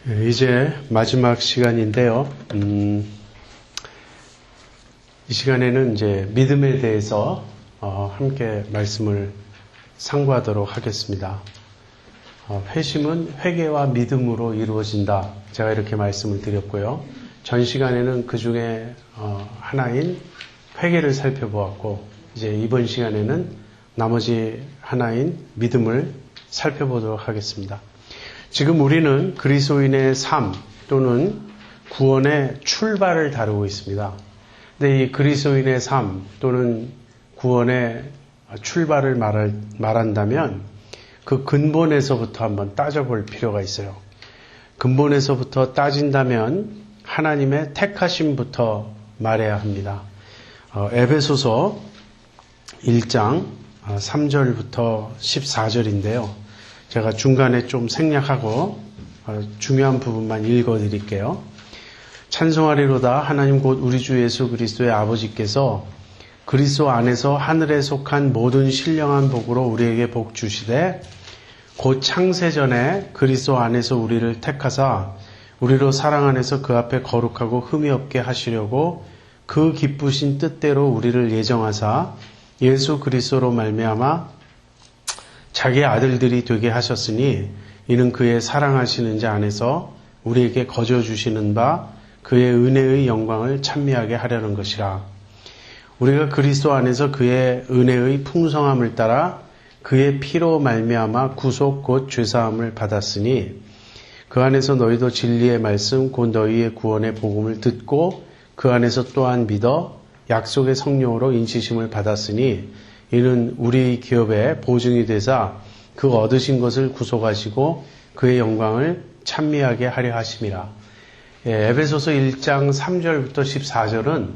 이제 마지막 시간인데요. 이 시간에는 이제 믿음에 대해서 함께 말씀을 상고하도록 하겠습니다. 회심은 회개와 믿음으로 이루어진다. 제가 이렇게 말씀을 드렸고요. 전 시간에는 그 중에 하나인 회개를 살펴보았고, 이제 이번 시간에는 나머지 하나인 믿음을 살펴보도록 하겠습니다. 지금 우리는 그리스도인의 삶 또는 구원의 출발을 다루고 있습니다. 근데 이 그리스도인의 삶 또는 구원의 출발을 말한다면 그 근본에서부터 한번 따져볼 필요가 있어요. 근본에서부터 따진다면 하나님의 택하심부터 말해야 합니다. 에베소서 1장 3절부터 14절인데요. 제가 중간에 좀 생략하고 중요한 부분만 읽어드릴게요. 찬송하리로다 하나님 곧 우리 주 예수 그리스도의 아버지께서 그리스도 안에서 하늘에 속한 모든 신령한 복으로 우리에게 복 주시되 곧 창세전에 그리스도 안에서 우리를 택하사 우리로 사랑 안에서 그 앞에 거룩하고 흠이 없게 하시려고 그 기쁘신 뜻대로 우리를 예정하사 예수 그리스도로 말미암아 자기의 아들들이 되게 하셨으니 이는 그의 사랑하시는 자 안에서 우리에게 거저 주시는 바 그의 은혜의 영광을 찬미하게 하려는 것이라. 우리가 그리스도 안에서 그의 은혜의 풍성함을 따라 그의 피로 말미암아 구속 곧 죄사함을 받았으니 그 안에서 너희도 진리의 말씀 곧 너희의 구원의 복음을 듣고 그 안에서 또한 믿어 약속의 성령으로 인치심을 받았으니 이는 우리 기업의 보증이 되사 그 얻으신 것을 구속하시고 그의 영광을 찬미하게 하려 하심이라. 에베소서 1장 3절부터 14절은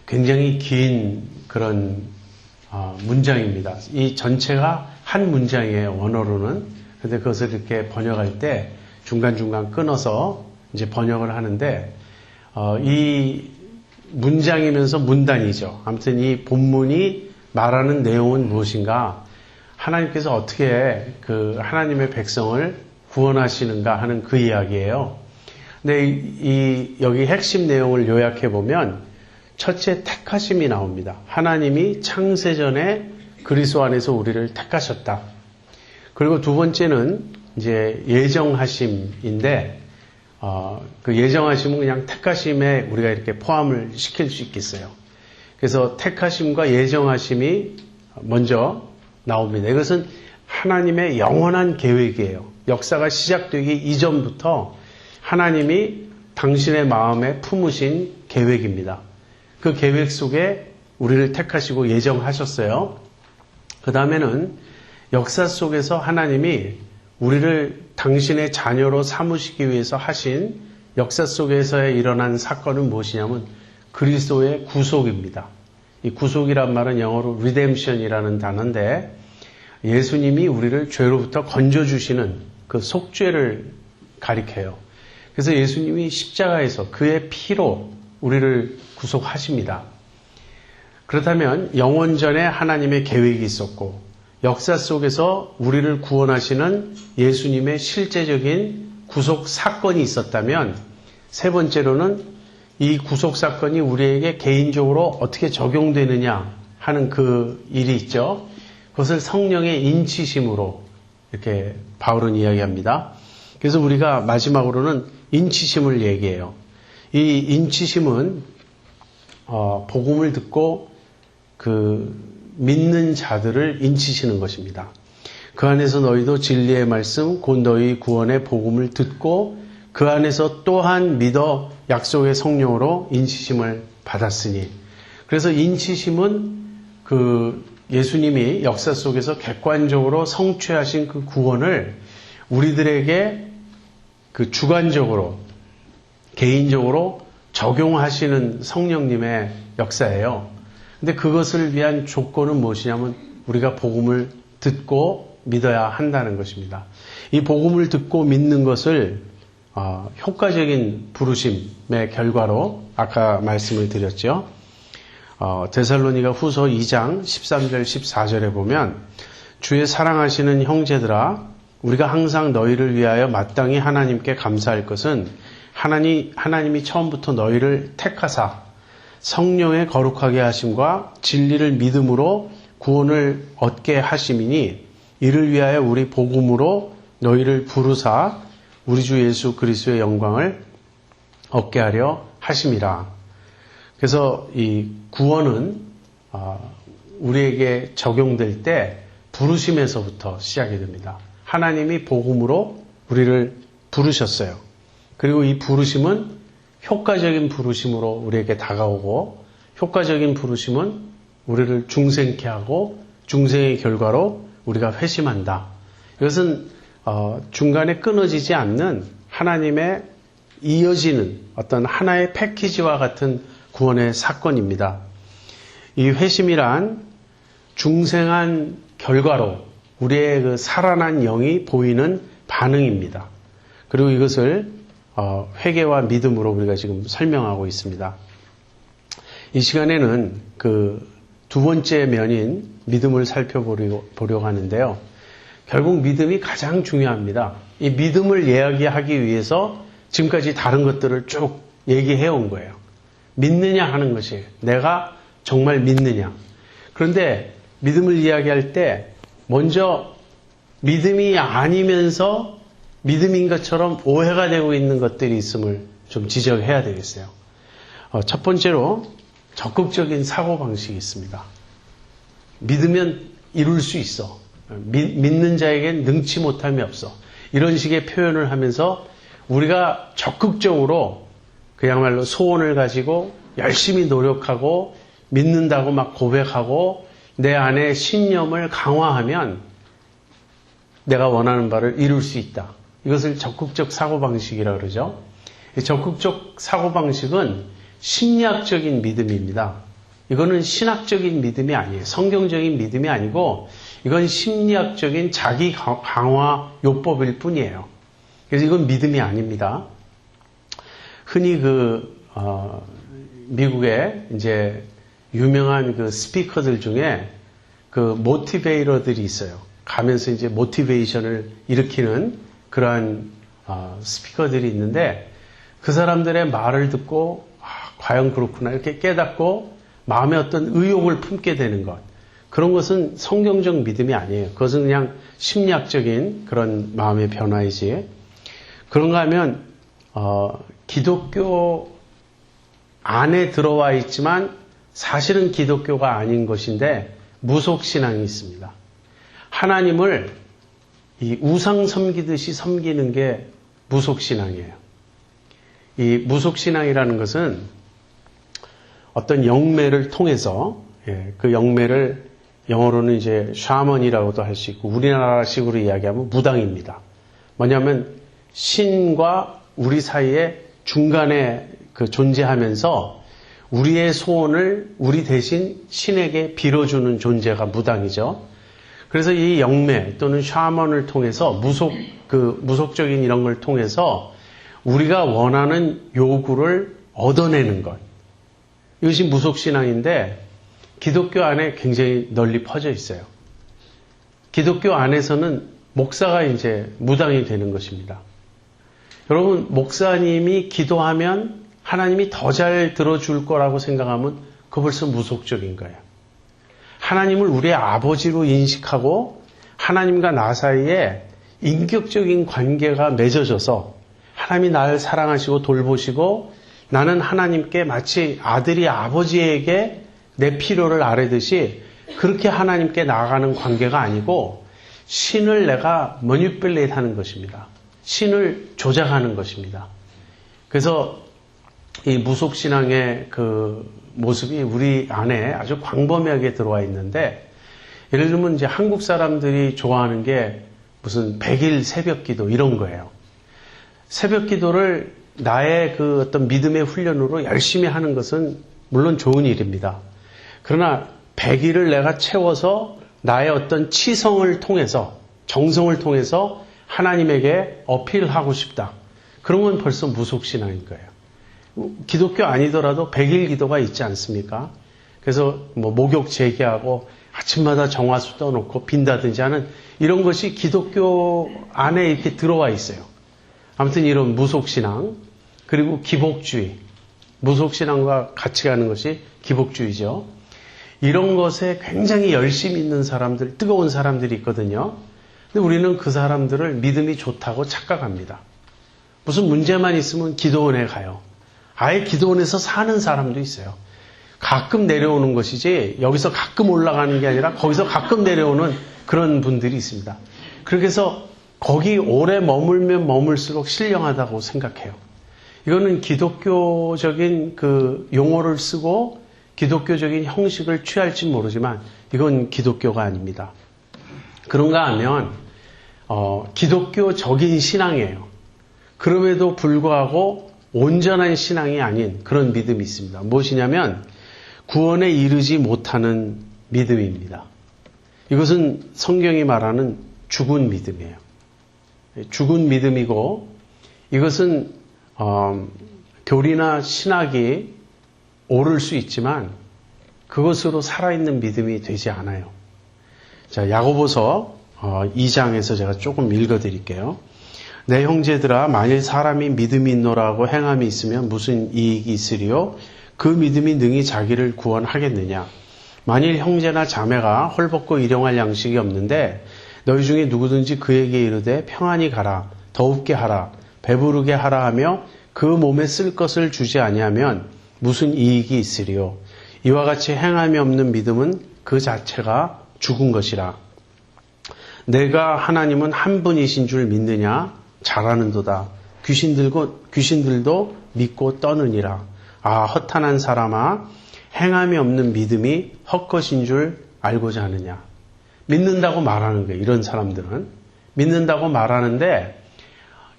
굉장히 긴 그런 문장입니다. 이 전체가 한 문장이에요, 원어로는. 그런데 그것을 이렇게 번역할 때 중간중간 끊어서 이제 번역을 하는데 이 문장이면서 문단이죠. 아무튼 이 본문이 말하는 내용은 무엇인가? 하나님께서 어떻게 그 하나님의 백성을 구원하시는가 하는 그 이야기예요. 근데 여기 핵심 내용을 요약해 보면 첫째 택하심이 나옵니다. 하나님이 창세전에 그리스도 안에서 우리를 택하셨다. 그리고 두 번째는 이제 예정하심인데 그 예정하심은 그냥 택하심에 우리가 이렇게 포함을 시킬 수 있겠어요. 그래서 택하심과 예정하심이 먼저 나옵니다. 이것은 하나님의 영원한 계획이에요. 역사가 시작되기 이전부터 하나님이 당신의 마음에 품으신 계획입니다. 그 계획 속에 우리를 택하시고 예정하셨어요. 그 다음에는 역사 속에서 하나님이 우리를 당신의 자녀로 삼으시기 위해서 하신 역사 속에서 일어난 사건은 무엇이냐면 그리스도의 구속입니다. 이 구속이란 말은 영어로 redemption이라는 단어인데 예수님이 우리를 죄로부터 건져주시는 그 속죄를 가리켜요. 그래서 예수님이 십자가에서 그의 피로 우리를 구속하십니다. 그렇다면 영원전에 하나님의 계획이 있었고 역사 속에서 우리를 구원하시는 예수님의 실제적인 구속 사건이 있었다면 세 번째로는 이 구속 사건이 우리에게 개인적으로 어떻게 적용되느냐 하는 그 일이 있죠. 그것을 성령의 인치심으로 이렇게 바울은 이야기합니다. 그래서 우리가 마지막으로는 인치심을 얘기해요. 이 인치심은 복음을 듣고 그 믿는 자들을 인치시는 것입니다. 그 안에서 너희도 진리의 말씀 곧 너희 구원의 복음을 듣고 그 안에서 또한 믿어 약속의 성령으로 인치심을 받았으니. 그래서 인치심은 그 예수님이 역사 속에서 객관적으로 성취하신 그 구원을 우리들에게 그 주관적으로 개인적으로 적용하시는 성령님의 역사예요. 근데 그것을 위한 조건은 무엇이냐면 우리가 복음을 듣고 믿어야 한다는 것입니다. 이 복음을 듣고 믿는 것을 효과적인 부르심의 결과로 아까 말씀을 드렸죠. 데살로니가 후서 2장 13절 14절에 보면 주의 사랑하시는 형제들아 우리가 항상 너희를 위하여 마땅히 하나님께 감사할 것은 하나님이 처음부터 너희를 택하사 성령의 거룩하게 하심과 진리를 믿음으로 구원을 얻게 하심이니 이를 위하여 우리 복음으로 너희를 부르사 우리 주 예수 그리스도의 영광을 얻게 하려 하심이라. 그래서 이 구원은 우리에게 적용될 때 부르심에서부터 시작이 됩니다. 하나님이 복음으로 우리를 부르셨어요. 그리고 이 부르심은 효과적인 부르심으로 우리에게 다가오고 효과적인 부르심은 우리를 중생케 하고 중생의 결과로 우리가 회심한다. 이것은 중간에 끊어지지 않는 하나님의 이어지는 어떤 하나의 패키지와 같은 구원의 사건입니다. 이 회심이란 중생한 결과로 우리의 그 살아난 영이 보이는 반응입니다. 그리고 이것을 회개와 믿음으로 우리가 지금 설명하고 있습니다. 이 시간에는 그 두 번째 면인 믿음을 살펴보려고 하는데요. 결국 믿음이 가장 중요합니다. 이 믿음을 이야기하기 위해서 지금까지 다른 것들을 쭉 얘기해 온 거예요. 믿느냐 하는 것이 내가 정말 믿느냐. 그런데 믿음을 이야기할 때 먼저 믿음이 아니면서 믿음인 것처럼 오해가 되고 있는 것들이 있음을 좀 지적해야 되겠어요. 첫 번째로 적극적인 사고방식이 있습니다. 믿으면 이룰 수 있어. 믿는 자에겐 능치 못함이 없어. 이런 식의 표현을 하면서 우리가 적극적으로 그야말로 소원을 가지고 열심히 노력하고 믿는다고 막 고백하고 내 안에 신념을 강화하면 내가 원하는 바를 이룰 수 있다. 이것을 적극적 사고방식이라고 그러죠. 적극적 사고방식은 심리학적인 믿음입니다. 이거는 신학적인 믿음이 아니에요. 성경적인 믿음이 아니고 이건 심리학적인 자기 강화 요법일 뿐이에요. 그래서 이건 믿음이 아닙니다. 흔히 미국의 이제 유명한 그 스피커들 중에 그 모티베이터들이 있어요. 가면서 이제 모티베이션을 일으키는 그러한 스피커들이 있는데 그 사람들의 말을 듣고 과연 그렇구나 이렇게 깨닫고 마음에 어떤 의욕을 품게 되는 것. 그런 것은 성경적 믿음이 아니에요. 그것은 그냥 심리학적인 그런 마음의 변화이지. 그런가 하면 기독교 안에 들어와 있지만 사실은 기독교가 아닌 것인데 무속신앙이 있습니다. 하나님을 이 우상 섬기듯이 섬기는 게 무속신앙이에요. 이 무속신앙이라는 것은 어떤 영매를 통해서 그 영매를 영어로는 이제 샤먼이라고도 할 수 있고 우리나라식으로 이야기하면 무당입니다. 뭐냐면 신과 우리 사이에 중간에 그 존재하면서 우리의 소원을 우리 대신 신에게 빌어주는 존재가 무당이죠. 그래서 이 영매 또는 샤먼을 통해서 무속적인 이런 걸 통해서 우리가 원하는 요구를 얻어내는 것. 이것이 무속신앙인데 기독교 안에 굉장히 널리 퍼져 있어요. 기독교 안에서는 목사가 이제 무당이 되는 것입니다. 여러분, 목사님이 기도하면 하나님이 더 잘 들어줄 거라고 생각하면 그거 벌써 무속적인 거예요. 하나님을 우리의 아버지로 인식하고 하나님과 나 사이에 인격적인 관계가 맺어져서 하나님이 나를 사랑하시고 돌보시고 나는 하나님께 마치 아들이 아버지에게 내 필요를 아뢰듯이 그렇게 하나님께 나아가는 관계가 아니고 신을 내가 머니플레이트 하는 것입니다. 신을 조작하는 것입니다. 그래서 이 무속신앙의 그 모습이 우리 안에 아주 광범위하게 들어와 있는데 예를 들면 이제 한국 사람들이 좋아하는 게 무슨 100일 새벽 기도 이런 거예요. 새벽 기도를 나의 그 어떤 믿음의 훈련으로 열심히 하는 것은 물론 좋은 일입니다. 그러나 100일을 내가 채워서 나의 어떤 치성을 통해서 정성을 통해서 하나님에게 어필하고 싶다. 그러면 벌써 무속신앙인 거예요. 기독교 아니더라도 100일 기도가 있지 않습니까? 그래서 목욕 재개하고 아침마다 정화수 떠놓고 빈다든지 하는 이런 것이 기독교 안에 이렇게 들어와 있어요. 아무튼 이런 무속신앙, 그리고 기복주의, 무속신앙과 같이 가는 것이 기복주의죠. 이런 것에 굉장히 열심히 있는 사람들, 뜨거운 사람들이 있거든요. 근데 우리는 그 사람들을 믿음이 좋다고 착각합니다. 무슨 문제만 있으면 기도원에 가요. 아예 기도원에서 사는 사람도 있어요. 가끔 내려오는 것이지 여기서 가끔 올라가는 게 아니라 거기서 가끔 내려오는 그런 분들이 있습니다. 그렇게 해서 거기 오래 머물면 머물수록 신령하다고 생각해요. 이거는 기독교적인 그 용어를 쓰고 기독교적인 형식을 취할지 모르지만 이건 기독교가 아닙니다. 그런가 하면 기독교적인 신앙이에요. 그럼에도 불구하고 온전한 신앙이 아닌 그런 믿음이 있습니다. 무엇이냐면 구원에 이르지 못하는 믿음입니다. 이것은 성경이 말하는 죽은 믿음이에요. 죽은 믿음이고 이것은 교리나 신학이 오를 수 있지만 그것으로 살아있는 믿음이 되지 않아요. 자, 야고보서 2장에서 제가 조금 읽어드릴게요. 내 형제들아 만일 사람이 믿음이 있노라고 행함이 있으면 무슨 이익이 있으리요? 그 믿음이 능히 자기를 구원하겠느냐? 만일 형제나 자매가 헐벗고 일용할 양식이 없는데 너희 중에 누구든지 그에게 이르되 평안히 가라, 더웁게 하라, 배부르게 하라 하며 그 몸에 쓸 것을 주지 아니하면 무슨 이익이 있으리요? 이와 같이 행함이 없는 믿음은 그 자체가 죽은 것이라. 내가 하나님은 한 분이신 줄 믿느냐? 잘하는도다. 귀신들도 믿고 떠느니라. 아, 허탄한 사람아, 행함이 없는 믿음이 헛것인 줄 알고자 하느냐. 믿는다고 말하는 거예요. 이런 사람들은. 믿는다고 말하는데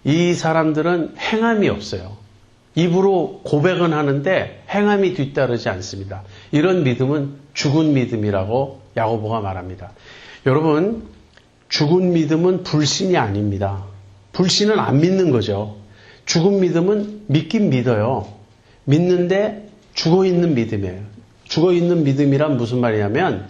이 사람들은 행함이 없어요. 입으로 고백은 하는데 행함이 뒤따르지 않습니다. 이런 믿음은 죽은 믿음이라고 야고보가 말합니다. 여러분, 죽은 믿음은 불신이 아닙니다. 불신은 안 믿는 거죠. 죽은 믿음은 믿긴 믿어요. 믿는데 죽어있는 믿음이에요. 죽어있는 믿음이란 무슨 말이냐면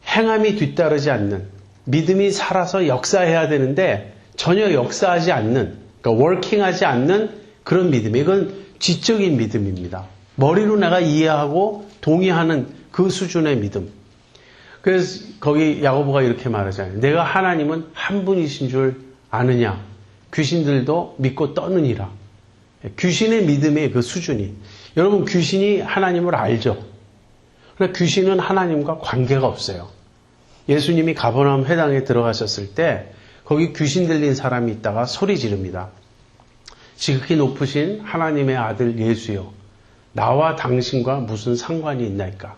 행함이 뒤따르지 않는, 믿음이 살아서 역사해야 되는데 전혀 역사하지 않는, 그러니까 워킹하지 않는 그런 믿음. 이건 지적인 믿음입니다. 머리로 내가 이해하고 동의하는 그 수준의 믿음. 그래서 거기 야고보가 이렇게 말하잖아요. 내가 하나님은 한 분이신 줄 아느냐? 귀신들도 믿고 떠느니라. 귀신의 믿음의 그 수준이. 여러분, 귀신이 하나님을 알죠? 그러나 귀신은 하나님과 관계가 없어요. 예수님이 가버나움 회당에 들어가셨을 때 거기 귀신 들린 사람이 있다가 소리 지릅니다. 지극히 높으신 하나님의 아들 예수여, 나와 당신과 무슨 상관이 있나이까?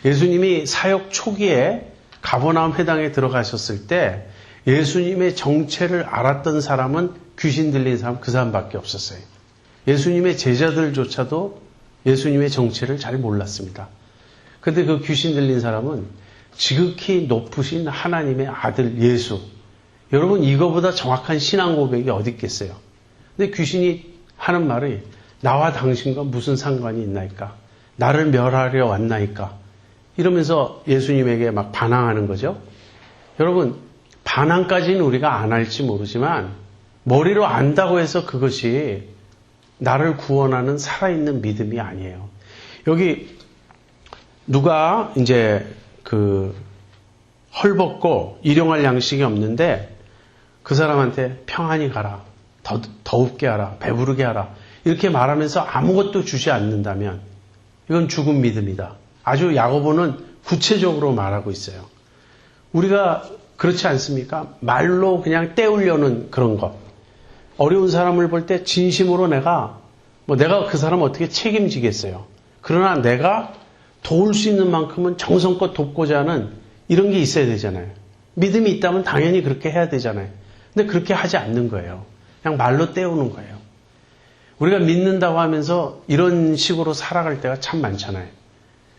예수님이 사역 초기에 가버나움 회당에 들어가셨을 때 예수님의 정체를 알았던 사람은 귀신 들린 사람 그 사람밖에 없었어요. 예수님의 제자들조차도 예수님의 정체를 잘 몰랐습니다. 그런데 그 귀신 들린 사람은 지극히 높으신 하나님의 아들 예수. 여러분, 이거보다 정확한 신앙 고백이 어디 있겠어요? 근데 귀신이 하는 말이 나와 당신과 무슨 상관이 있나이까? 나를 멸하려 왔나이까? 이러면서 예수님에게 막 반항하는 거죠. 여러분, 반항까지는 우리가 안 할지 모르지만 머리로 안다고 해서 그것이 나를 구원하는 살아있는 믿음이 아니에요. 여기 누가 이제 헐벗고 일용할 양식이 없는데 그 사람한테 평안히 가라, 더웁게 하라, 배부르게 하라 이렇게 말하면서 아무것도 주지 않는다면 이건 죽은 믿음이다. 아주 야고보는 구체적으로 말하고 있어요. 우리가 그렇지 않습니까? 말로 그냥 때우려는 그런 것. 어려운 사람을 볼 때 진심으로 내가 그 사람 어떻게 책임지겠어요. 그러나 내가 도울 수 있는 만큼은 정성껏 돕고자 하는 이런 게 있어야 되잖아요. 믿음이 있다면 당연히 그렇게 해야 되잖아요. 근데 그렇게 하지 않는 거예요. 그냥 말로 때우는 거예요. 우리가 믿는다고 하면서 이런 식으로 살아갈 때가 참 많잖아요.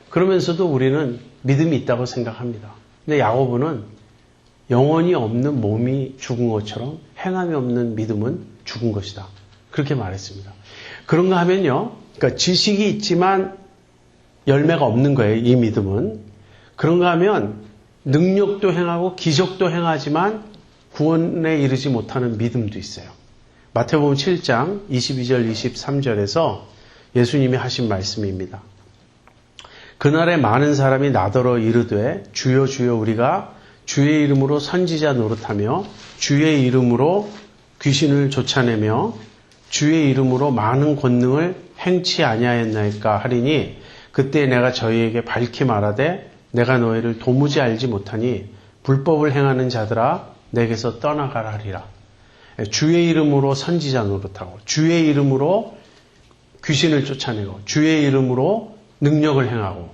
그러면서도 우리는 믿음이 있다고 생각합니다. 근데 야고보는 영혼이 없는 몸이 죽은 것처럼 행함이 없는 믿음은 죽은 것이다. 그렇게 말했습니다. 그런가 하면요. 그러니까 지식이 있지만 열매가 없는 거예요. 이 믿음은. 그런가 하면 능력도 행하고 기적도 행하지만 구원에 이르지 못하는 믿음도 있어요. 마태복음 7장 22절 23절에서 예수님이 하신 말씀입니다. 그날에 많은 사람이 나더러 이르되 주여 주여 우리가 주의 이름으로 선지자 노릇하며 주의 이름으로 귀신을 쫓아내며 주의 이름으로 많은 권능을 행치 아니하였나이까 하리니 그때 내가 저희에게 밝히 말하되 내가 너희를 도무지 알지 못하니 불법을 행하는 자들아 내게서 떠나가라 하리라. 주의 이름으로 선지자 노릇하고 주의 이름으로 귀신을 쫓아내고 주의 이름으로 능력을 행하고,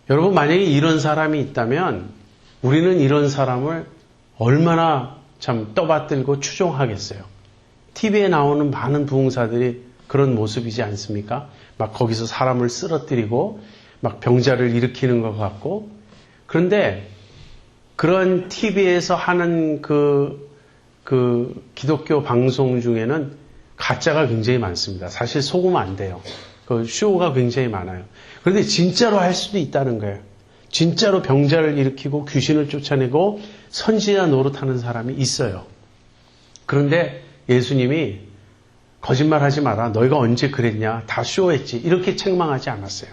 여러분 만약에 이런 사람이 있다면 우리는 이런 사람을 얼마나 참 떠받들고 추종하겠어요. TV에 나오는 많은 부흥사들이 그런 모습이지 않습니까? 막 거기서 사람을 쓰러뜨리고 막 병자를 일으키는 것 같고. 그런데 그런 TV에서 하는 그 기독교 방송 중에는 가짜가 굉장히 많습니다. 사실 속으면 안 돼요. 그 쇼가 굉장히 많아요. 그런데 진짜로 할 수도 있다는 거예요. 진짜로 병자를 일으키고 귀신을 쫓아내고 선지자 노릇하는 사람이 있어요. 그런데 예수님이 거짓말하지 마라. 너희가 언제 그랬냐. 다 쇼했지. 이렇게 책망하지 않았어요.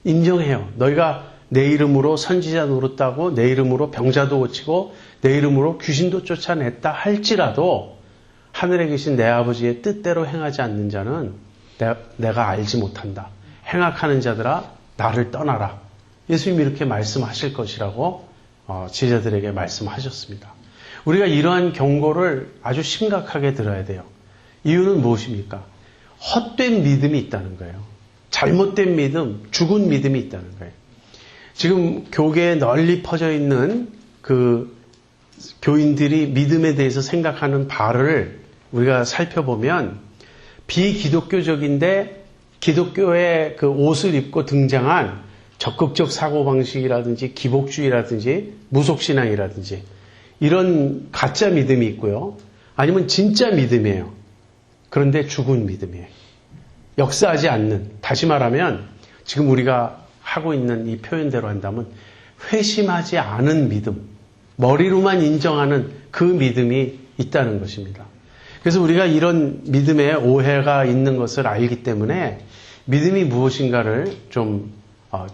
인정해요. 너희가 내 이름으로 선지자 노릇하고 내 이름으로 병자도 고치고 내 이름으로 귀신도 쫓아냈다 할지라도 하늘에 계신 내 아버지의 뜻대로 행하지 않는 자는 내가 알지 못한다. 행악하는 자들아 나를 떠나라. 예수님이 이렇게 말씀하실 것이라고 제자들에게 말씀하셨습니다. 우리가 이러한 경고를 아주 심각하게 들어야 돼요. 이유는 무엇입니까? 헛된 믿음이 있다는 거예요. 잘못된 믿음, 죽은 믿음이 있다는 거예요. 지금 교계에 널리 퍼져 있는 그 교인들이 믿음에 대해서 생각하는 바를 우리가 살펴보면 비기독교적인데 기독교의 그 옷을 입고 등장한 적극적 사고방식이라든지 기복주의라든지 무속신앙이라든지 이런 가짜 믿음이 있고요. 아니면 진짜 믿음이에요. 그런데 죽은 믿음이에요. 역사하지 않는, 다시 말하면 지금 우리가 하고 있는 이 표현대로 한다면 회심하지 않은 믿음, 머리로만 인정하는 그 믿음이 있다는 것입니다. 그래서 우리가 이런 믿음에 오해가 있는 것을 알기 때문에 믿음이 무엇인가를 좀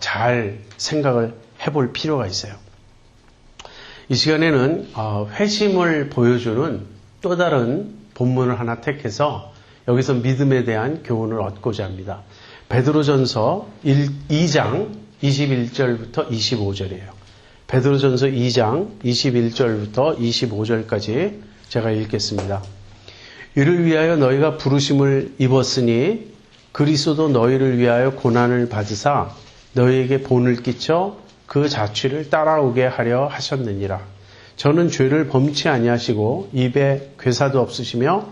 잘 생각을 해볼 필요가 있어요. 이 시간에는 회심을 보여주는 또 다른 본문을 하나 택해서 여기서 믿음에 대한 교훈을 얻고자 합니다. 베드로전서 2장 21절부터 25절이에요. 베드로전서 2장 21절부터 25절까지 제가 읽겠습니다. 이를 위하여 너희가 부르심을 입었으니 그리스도도 너희를 위하여 고난을 받으사 너희에게 본을 끼쳐 그 자취를 따라오게 하려 하셨느니라. 저는 죄를 범치 아니하시고 입에 괴사도 없으시며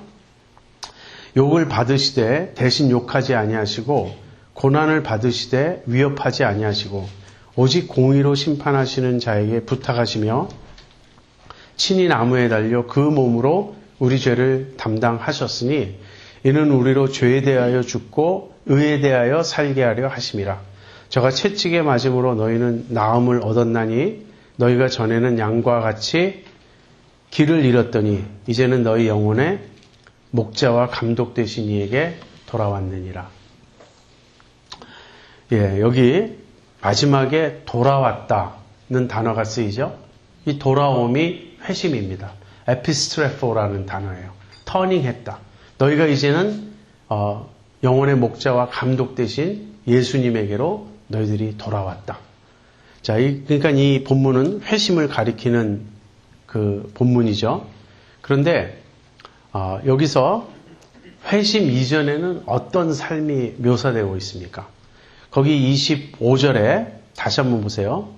욕을 받으시되 대신 욕하지 아니하시고 고난을 받으시되 위협하지 아니하시고 오직 공의로 심판하시는 자에게 부탁하시며 친히 나무에 달려 그 몸으로 우리 죄를 담당하셨으니 이는 우리로 죄에 대하여 죽고 의에 대하여 살게 하려 하심이라. 저가 채찍에 맞음으로 너희는 나음을 얻었나니 너희가 전에는 양과 같이 길을 잃었더니 이제는 너희 영혼의 목자와 감독 되신 이에게 돌아왔느니라. 여기 마지막에 돌아왔다는 단어가 쓰이죠. 이 돌아옴이 회심입니다. 에피스트레포라는 단어예요. 터닝했다. 너희가 이제는 영혼의 목자와 감독 되신 예수님에게로 너희들이 돌아왔다. 자, 그러니까 이 본문은 회심을 가리키는 그 본문이죠. 그런데 여기서 회심 이전에는 어떤 삶이 묘사되고 있습니까? 거기 25절에 다시 한번 보세요.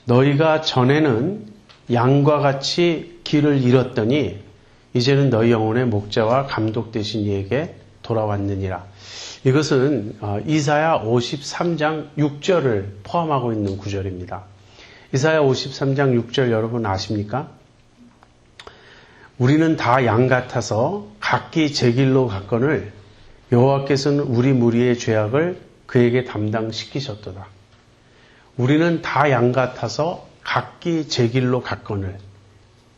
너희가 전에는 양과 같이 길을 잃었더니 이제는 너희 영혼의 목자와 감독 되신 이에게 돌아왔느니라. 이것은 이사야 53장 6절을 포함하고 있는 구절입니다. 이사야 53장 6절 여러분 아십니까? 우리는 다 양 같아서 각기 제 길로 갔거늘 여호와께서는 우리 무리의 죄악을 그에게 담당시키셨도다. 우리는 다 양 같아서 각기 제 길로 갔거늘.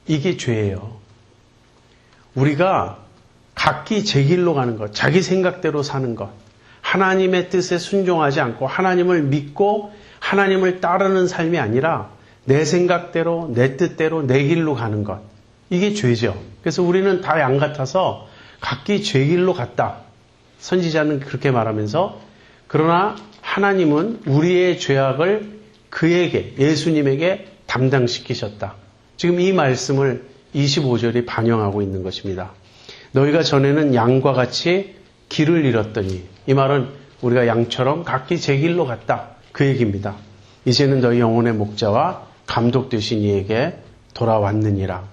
이게 죄예요. 우리가 각기 제 길로 가는 것, 자기 생각대로 사는 것, 하나님의 뜻에 순종하지 않고 하나님을 믿고 하나님을 따르는 삶이 아니라 내 생각대로, 내 뜻대로, 내 길로 가는 것. 이게 죄죠. 그래서 우리는 다 양 같아서 각기 제 길로 갔다. 선지자는 그렇게 말하면서, 그러나 하나님은 우리의 죄악을 그에게, 예수님에게 담당시키셨다. 지금 이 말씀을 25절이 반영하고 있는 것입니다. 너희가 전에는 양과 같이 길을 잃었더니, 이 말은 우리가 양처럼 각기 제 길로 갔다. 그 얘기입니다. 이제는 너희 영혼의 목자와 감독 되신 이에게 돌아왔느니라.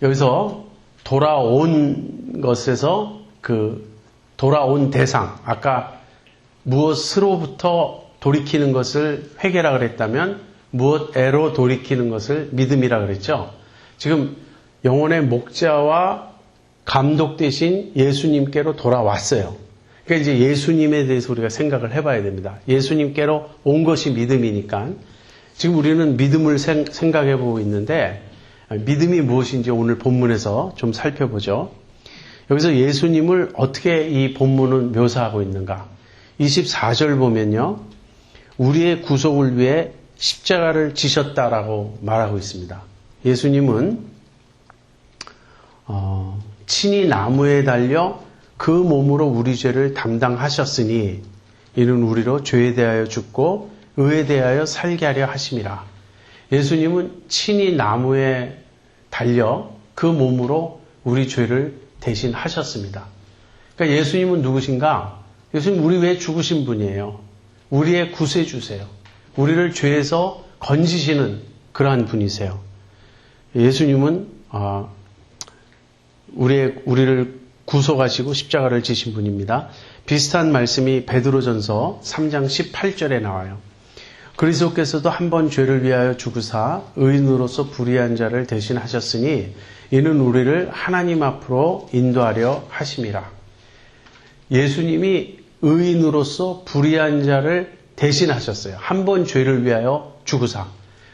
여기서 돌아온 것에서 돌아온 대상, 아까 무엇으로부터 돌이키는 것을 회개라 그랬다면 무엇에로 돌이키는 것을 믿음이라 그랬죠. 지금 영혼의 목자와 감독 되신 예수님께로 돌아왔어요. 그러니까 이제 예수님에 대해서 우리가 생각을 해봐야 됩니다. 예수님께로 온 것이 믿음이니까 지금 우리는 믿음을 생각해 보고 있는데, 믿음이 무엇인지 오늘 본문에서 좀 살펴보죠. 여기서 예수님을 어떻게 이 본문은 묘사하고 있는가. 24절 보면요, 우리의 구속을 위해 십자가를 지셨다라고 말하고 있습니다. 예수님은 친히 나무에 달려 그 몸으로 우리 죄를 담당하셨으니 이는 우리로 죄에 대하여 죽고 의에 대하여 살게 하려 하심이라. 예수님은 친히 나무에 달려 그 몸으로 우리 죄를 대신 하셨습니다. 그러니까 예수님은 누구신가? 예수님 우리 위해 죽으신 분이에요. 우리의 구세주세요. 우리를 죄에서 건지시는 그러한 분이세요. 예수님은 우리를 구속하시고 십자가를 지신 분입니다. 비슷한 말씀이 베드로전서 3장 18절에 나와요. 그리스도께서도 한 번 죄를 위하여 죽으사 의인으로서 불의한 자를 대신하셨으니 이는 우리를 하나님 앞으로 인도하려 하심이라. 예수님이 의인으로서 불의한 자를 대신하셨어요. 한 번 죄를 위하여 죽으사.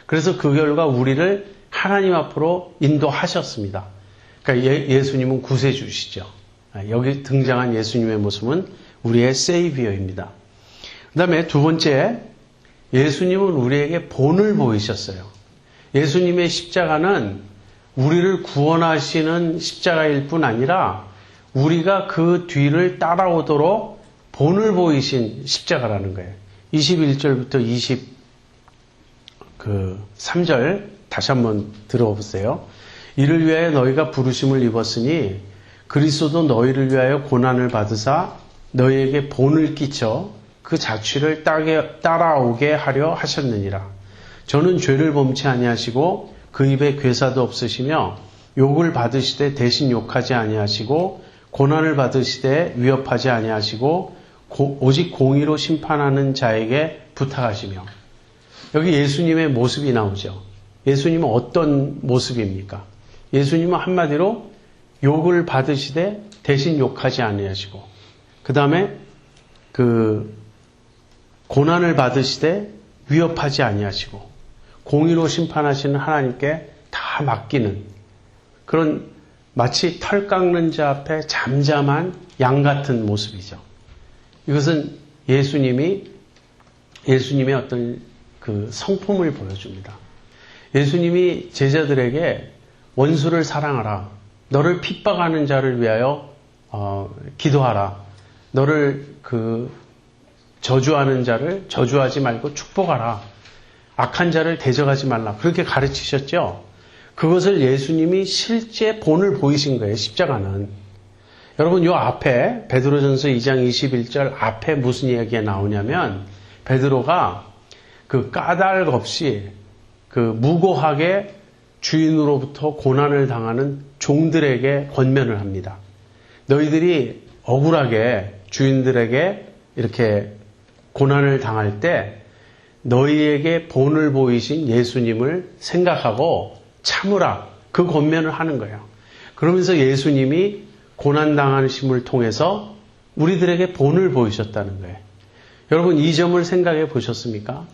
그래서 그 결과 우리를 하나님 앞으로 인도하셨습니다. 그러니까 예수님은 구세주시죠. 여기 등장한 예수님의 모습은 우리의 세이비어입니다. 그 다음에 두 번째, 예수님은 우리에게 본을 보이셨어요. 예수님의 십자가는 우리를 구원하시는 십자가일 뿐 아니라 우리가 그 뒤를 따라오도록 본을 보이신 십자가라는 거예요. 21절부터 23절 다시 한번 들어보세요. 이를 위하여 너희가 부르심을 입었으니 그리스도도 너희를 위하여 고난을 받으사 너희에게 본을 끼쳐 그 자취를 따라오게 하려 하셨느니라. 저는 죄를 범치 아니하시고 그 입에 괴사도 없으시며 욕을 받으시되 대신 욕하지 아니하시고 고난을 받으시되 위협하지 아니하시고 오직 공의로 심판하는 자에게 부탁하시며. 여기 예수님의 모습이 나오죠. 예수님은 어떤 모습입니까? 예수님은 한마디로 욕을 받으시되 대신 욕하지 아니하시고, 그 다음에 고난을 받으시되 위협하지 아니하시고 공의로 심판하시는 하나님께 다 맡기는 그런 마치 털 깎는 자 앞에 잠잠한 양 같은 모습이죠. 이것은 예수님의 어떤 성품을 보여줍니다. 예수님이 제자들에게 원수를 사랑하라. 너를 핍박하는 자를 위하여 기도하라. 너를 저주하는 자를 저주하지 말고 축복하라. 악한 자를 대적하지 말라. 그렇게 가르치셨죠. 그것을 예수님이 실제 본을 보이신 거예요. 십자가는. 여러분, 요 앞에 베드로전서 2장 21절 앞에 무슨 이야기가 나오냐면 베드로가 까닭 없이 무고하게 주인으로부터 고난을 당하는 종들에게 권면을 합니다. 너희들이 억울하게 주인들에게 이렇게 고난을 당할 때 너희에게 본을 보이신 예수님을 생각하고 참으라. 그 권면을 하는 거예요. 그러면서 예수님이 고난당하심을 통해서 우리들에게 본을 보이셨다는 거예요. 여러분 이 점을 생각해 보셨습니까?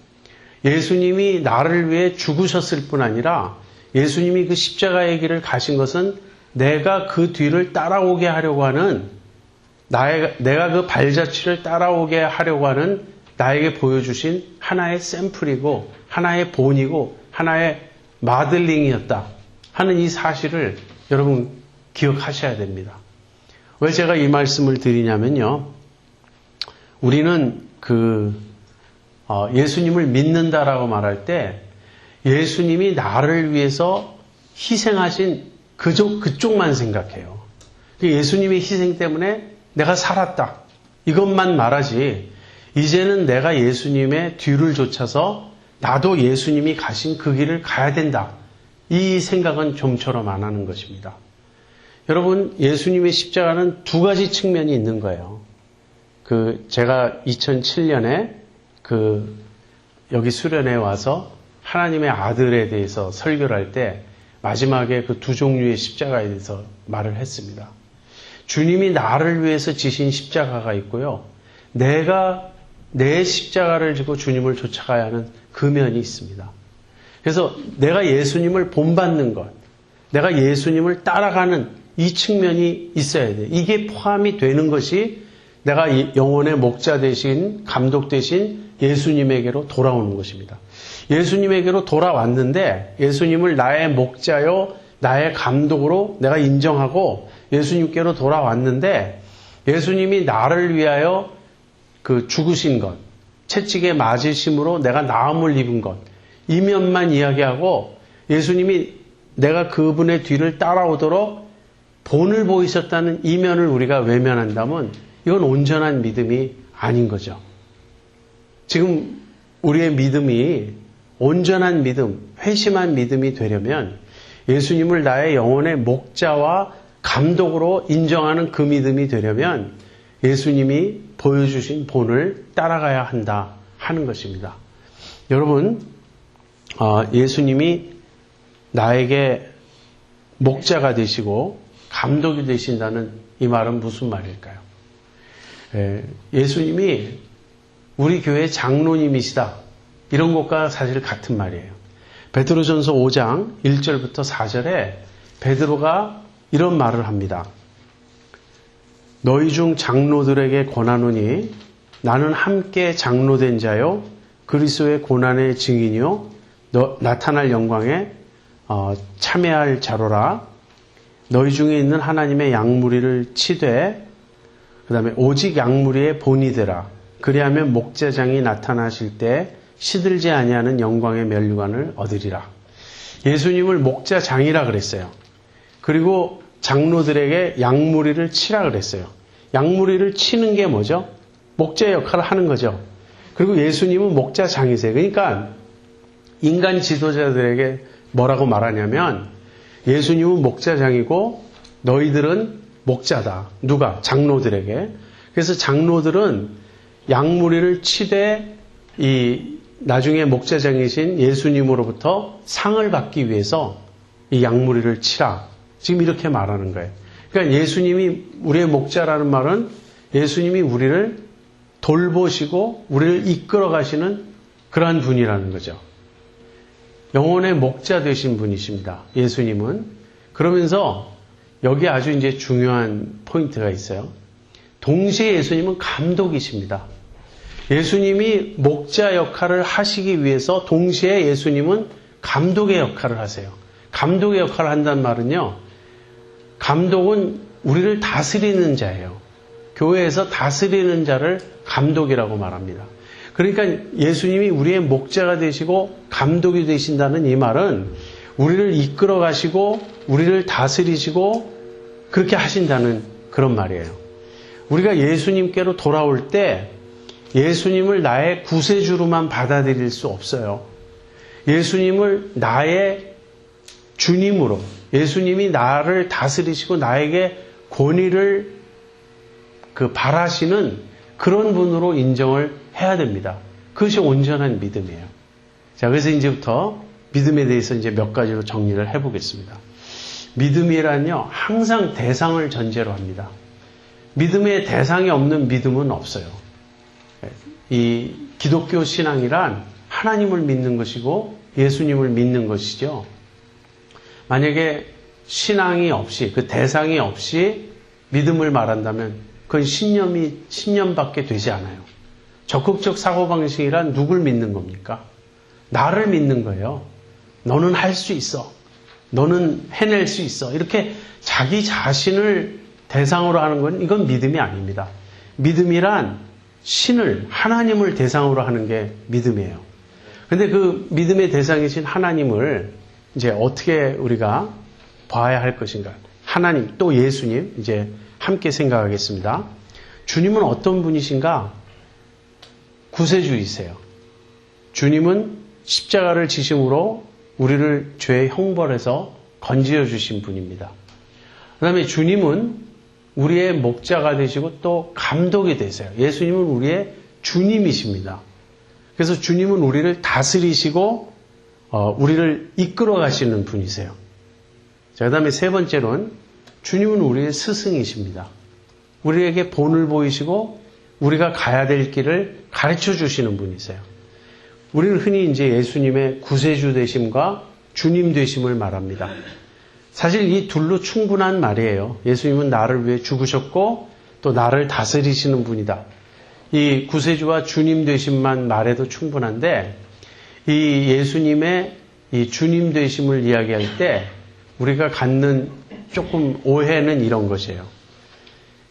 예수님이 나를 위해 죽으셨을 뿐 아니라 예수님이 그 십자가의 길을 가신 것은 내가 그 뒤를 따라오게 하려고 하는 내가 그 발자취를 따라오게 하려고 하는 나에게 보여주신 하나의 샘플이고 하나의 본이고 하나의 마들링이었다 하는 이 사실을 여러분 기억하셔야 됩니다. 왜 제가 이 말씀을 드리냐면요. 우리는 예수님을 믿는다라고 말할 때 예수님이 나를 위해서 희생하신 그쪽만 생각해요. 예수님의 희생 때문에 내가 살았다. 이것만 말하지 이제는 내가 예수님의 뒤를 쫓아서 나도 예수님이 가신 그 길을 가야 된다. 이 생각은 좀처럼 안 하는 것입니다. 여러분 예수님의 십자가는 두 가지 측면이 있는 거예요. 제가 2007년에 여기 수련회에 와서 하나님의 아들에 대해서 설교를 할 때 마지막에 그 두 종류의 십자가에 대해서 말을 했습니다. 주님이 나를 위해서 지신 십자가가 있고요. 내가 내 십자가를 지고 주님을 쫓아가야 하는 그 면이 있습니다. 그래서 내가 예수님을 본받는 것, 내가 예수님을 따라가는 이 측면이 있어야 돼요. 이게 포함이 되는 것이 내가 영혼의 목자 되신, 감독 되신 예수님에게로 돌아오는 것입니다. 예수님에게로 돌아왔는데 예수님을 나의 목자요, 나의 감독으로 내가 인정하고 예수님께로 돌아왔는데 예수님이 나를 위하여 죽으신 것, 채찍에 맞으심으로 내가 나음을 입은 것, 이 면만 이야기하고 예수님이 내가 그분의 뒤를 따라오도록 본을 보이셨다는 이 면을 우리가 외면한다면 이건 온전한 믿음이 아닌 거죠. 지금 우리의 믿음이 온전한 믿음, 회심한 믿음이 되려면 예수님을 나의 영혼의 목자와 감독으로 인정하는 그 믿음이 되려면 예수님이 보여주신 본을 따라가야 한다 하는 것입니다. 여러분, 예수님이 나에게 목자가 되시고 감독이 되신다는 이 말은 무슨 말일까요? 예수님이 우리 교회 장로님이시다. 이런 것과 사실 같은 말이에요. 베드로전서 5장 1절부터 4절에 베드로가 이런 말을 합니다. 너희 중 장로들에게 권하노니 나는 함께 장로된 자요 그리스도의 고난의 증인이요 나타날 영광에 참여할 자로라. 너희 중에 있는 하나님의 양무리를 치되 그 다음에 오직 양무리의 본이 되라. 그리하면 목자장이 나타나실 때 시들지 아니하는 영광의 면류관을 얻으리라. 예수님을 목자장이라 그랬어요. 그리고 장로들에게 양무리를 치라 그랬어요. 양무리를 치는 게 뭐죠? 목자 역할을 하는 거죠. 그리고 예수님은 목자장이세요. 그러니까 인간 지도자들에게 뭐라고 말하냐면 예수님은 목자장이고 너희들은 목자다. 누가? 장로들에게. 그래서 장로들은 양무리를 치되 나중에 목자장이신 예수님으로부터 상을 받기 위해서 이 양무리를 치라. 지금 이렇게 말하는 거예요. 그러니까 예수님이 우리의 목자라는 말은 예수님이 우리를 돌보시고 우리를 이끌어 가시는 그러한 분이라는 거죠. 영혼의 목자 되신 분이십니다. 예수님은. 그러면서 여기 아주 이제 중요한 포인트가 있어요. 동시에 예수님은 감독이십니다. 예수님이 목자 역할을 하시기 위해서 동시에 예수님은 감독의 역할을 하세요. 감독의 역할을 한다는 말은요. 감독은 우리를 다스리는 자예요. 교회에서 다스리는 자를 감독이라고 말합니다. 그러니까 예수님이 우리의 목자가 되시고 감독이 되신다는 이 말은 우리를 이끌어 가시고 우리를 다스리시고 그렇게 하신다는 그런 말이에요. 우리가 예수님께로 돌아올 때 예수님을 나의 구세주로만 받아들일 수 없어요. 예수님을 나의 주님으로, 예수님이 나를 다스리시고 나에게 권위를 바라시는 그런 분으로 인정을 해야 됩니다. 그것이 온전한 믿음이에요. 자, 그래서 이제부터 믿음에 대해서 이제 몇 가지로 정리를 해보겠습니다. 믿음이란요, 항상 대상을 전제로 합니다. 믿음의 대상이 없는 믿음은 없어요. 이 기독교 신앙이란 하나님을 믿는 것이고 예수님을 믿는 것이죠. 만약에 신앙이 없이, 그 대상이 없이 믿음을 말한다면 그건 신념밖에 되지 않아요. 적극적 사고방식이란 누굴 믿는 겁니까? 나를 믿는 거예요. 너는 할 수 있어. 너는 해낼 수 있어. 이렇게 자기 자신을 대상으로 하는 건 이건 믿음이 아닙니다. 믿음이란 신을, 하나님을 대상으로 하는 게 믿음이에요. 근데 그 믿음의 대상이신 하나님을 이제 어떻게 우리가 봐야 할 것인가? 하나님, 또 예수님, 이제 함께 생각하겠습니다. 주님은 어떤 분이신가? 구세주이세요. 주님은 십자가를 지심으로 우리를 죄의 형벌에서 건지어 주신 분입니다. 그 다음에 주님은 우리의 목자가 되시고 또 감독이 되세요. 예수님은 우리의 주님이십니다. 그래서 주님은 우리를 다스리시고 우리를 이끌어 가시는 분이세요. 자, 그 다음에 세 번째로는 주님은 우리의 스승이십니다. 우리에게 본을 보이시고 우리가 가야 될 길을 가르쳐 주시는 분이세요. 우리는 흔히 이제 예수님의 구세주 되심과 주님 되심을 말합니다. 사실 이 둘로 충분한 말이에요. 예수님은 나를 위해 죽으셨고 또 나를 다스리시는 분이다. 이 구세주와 주님 되심만 말해도 충분한데 이 예수님의 이 주님 되심을 이야기할 때 우리가 갖는 조금 오해는 이런 것이에요.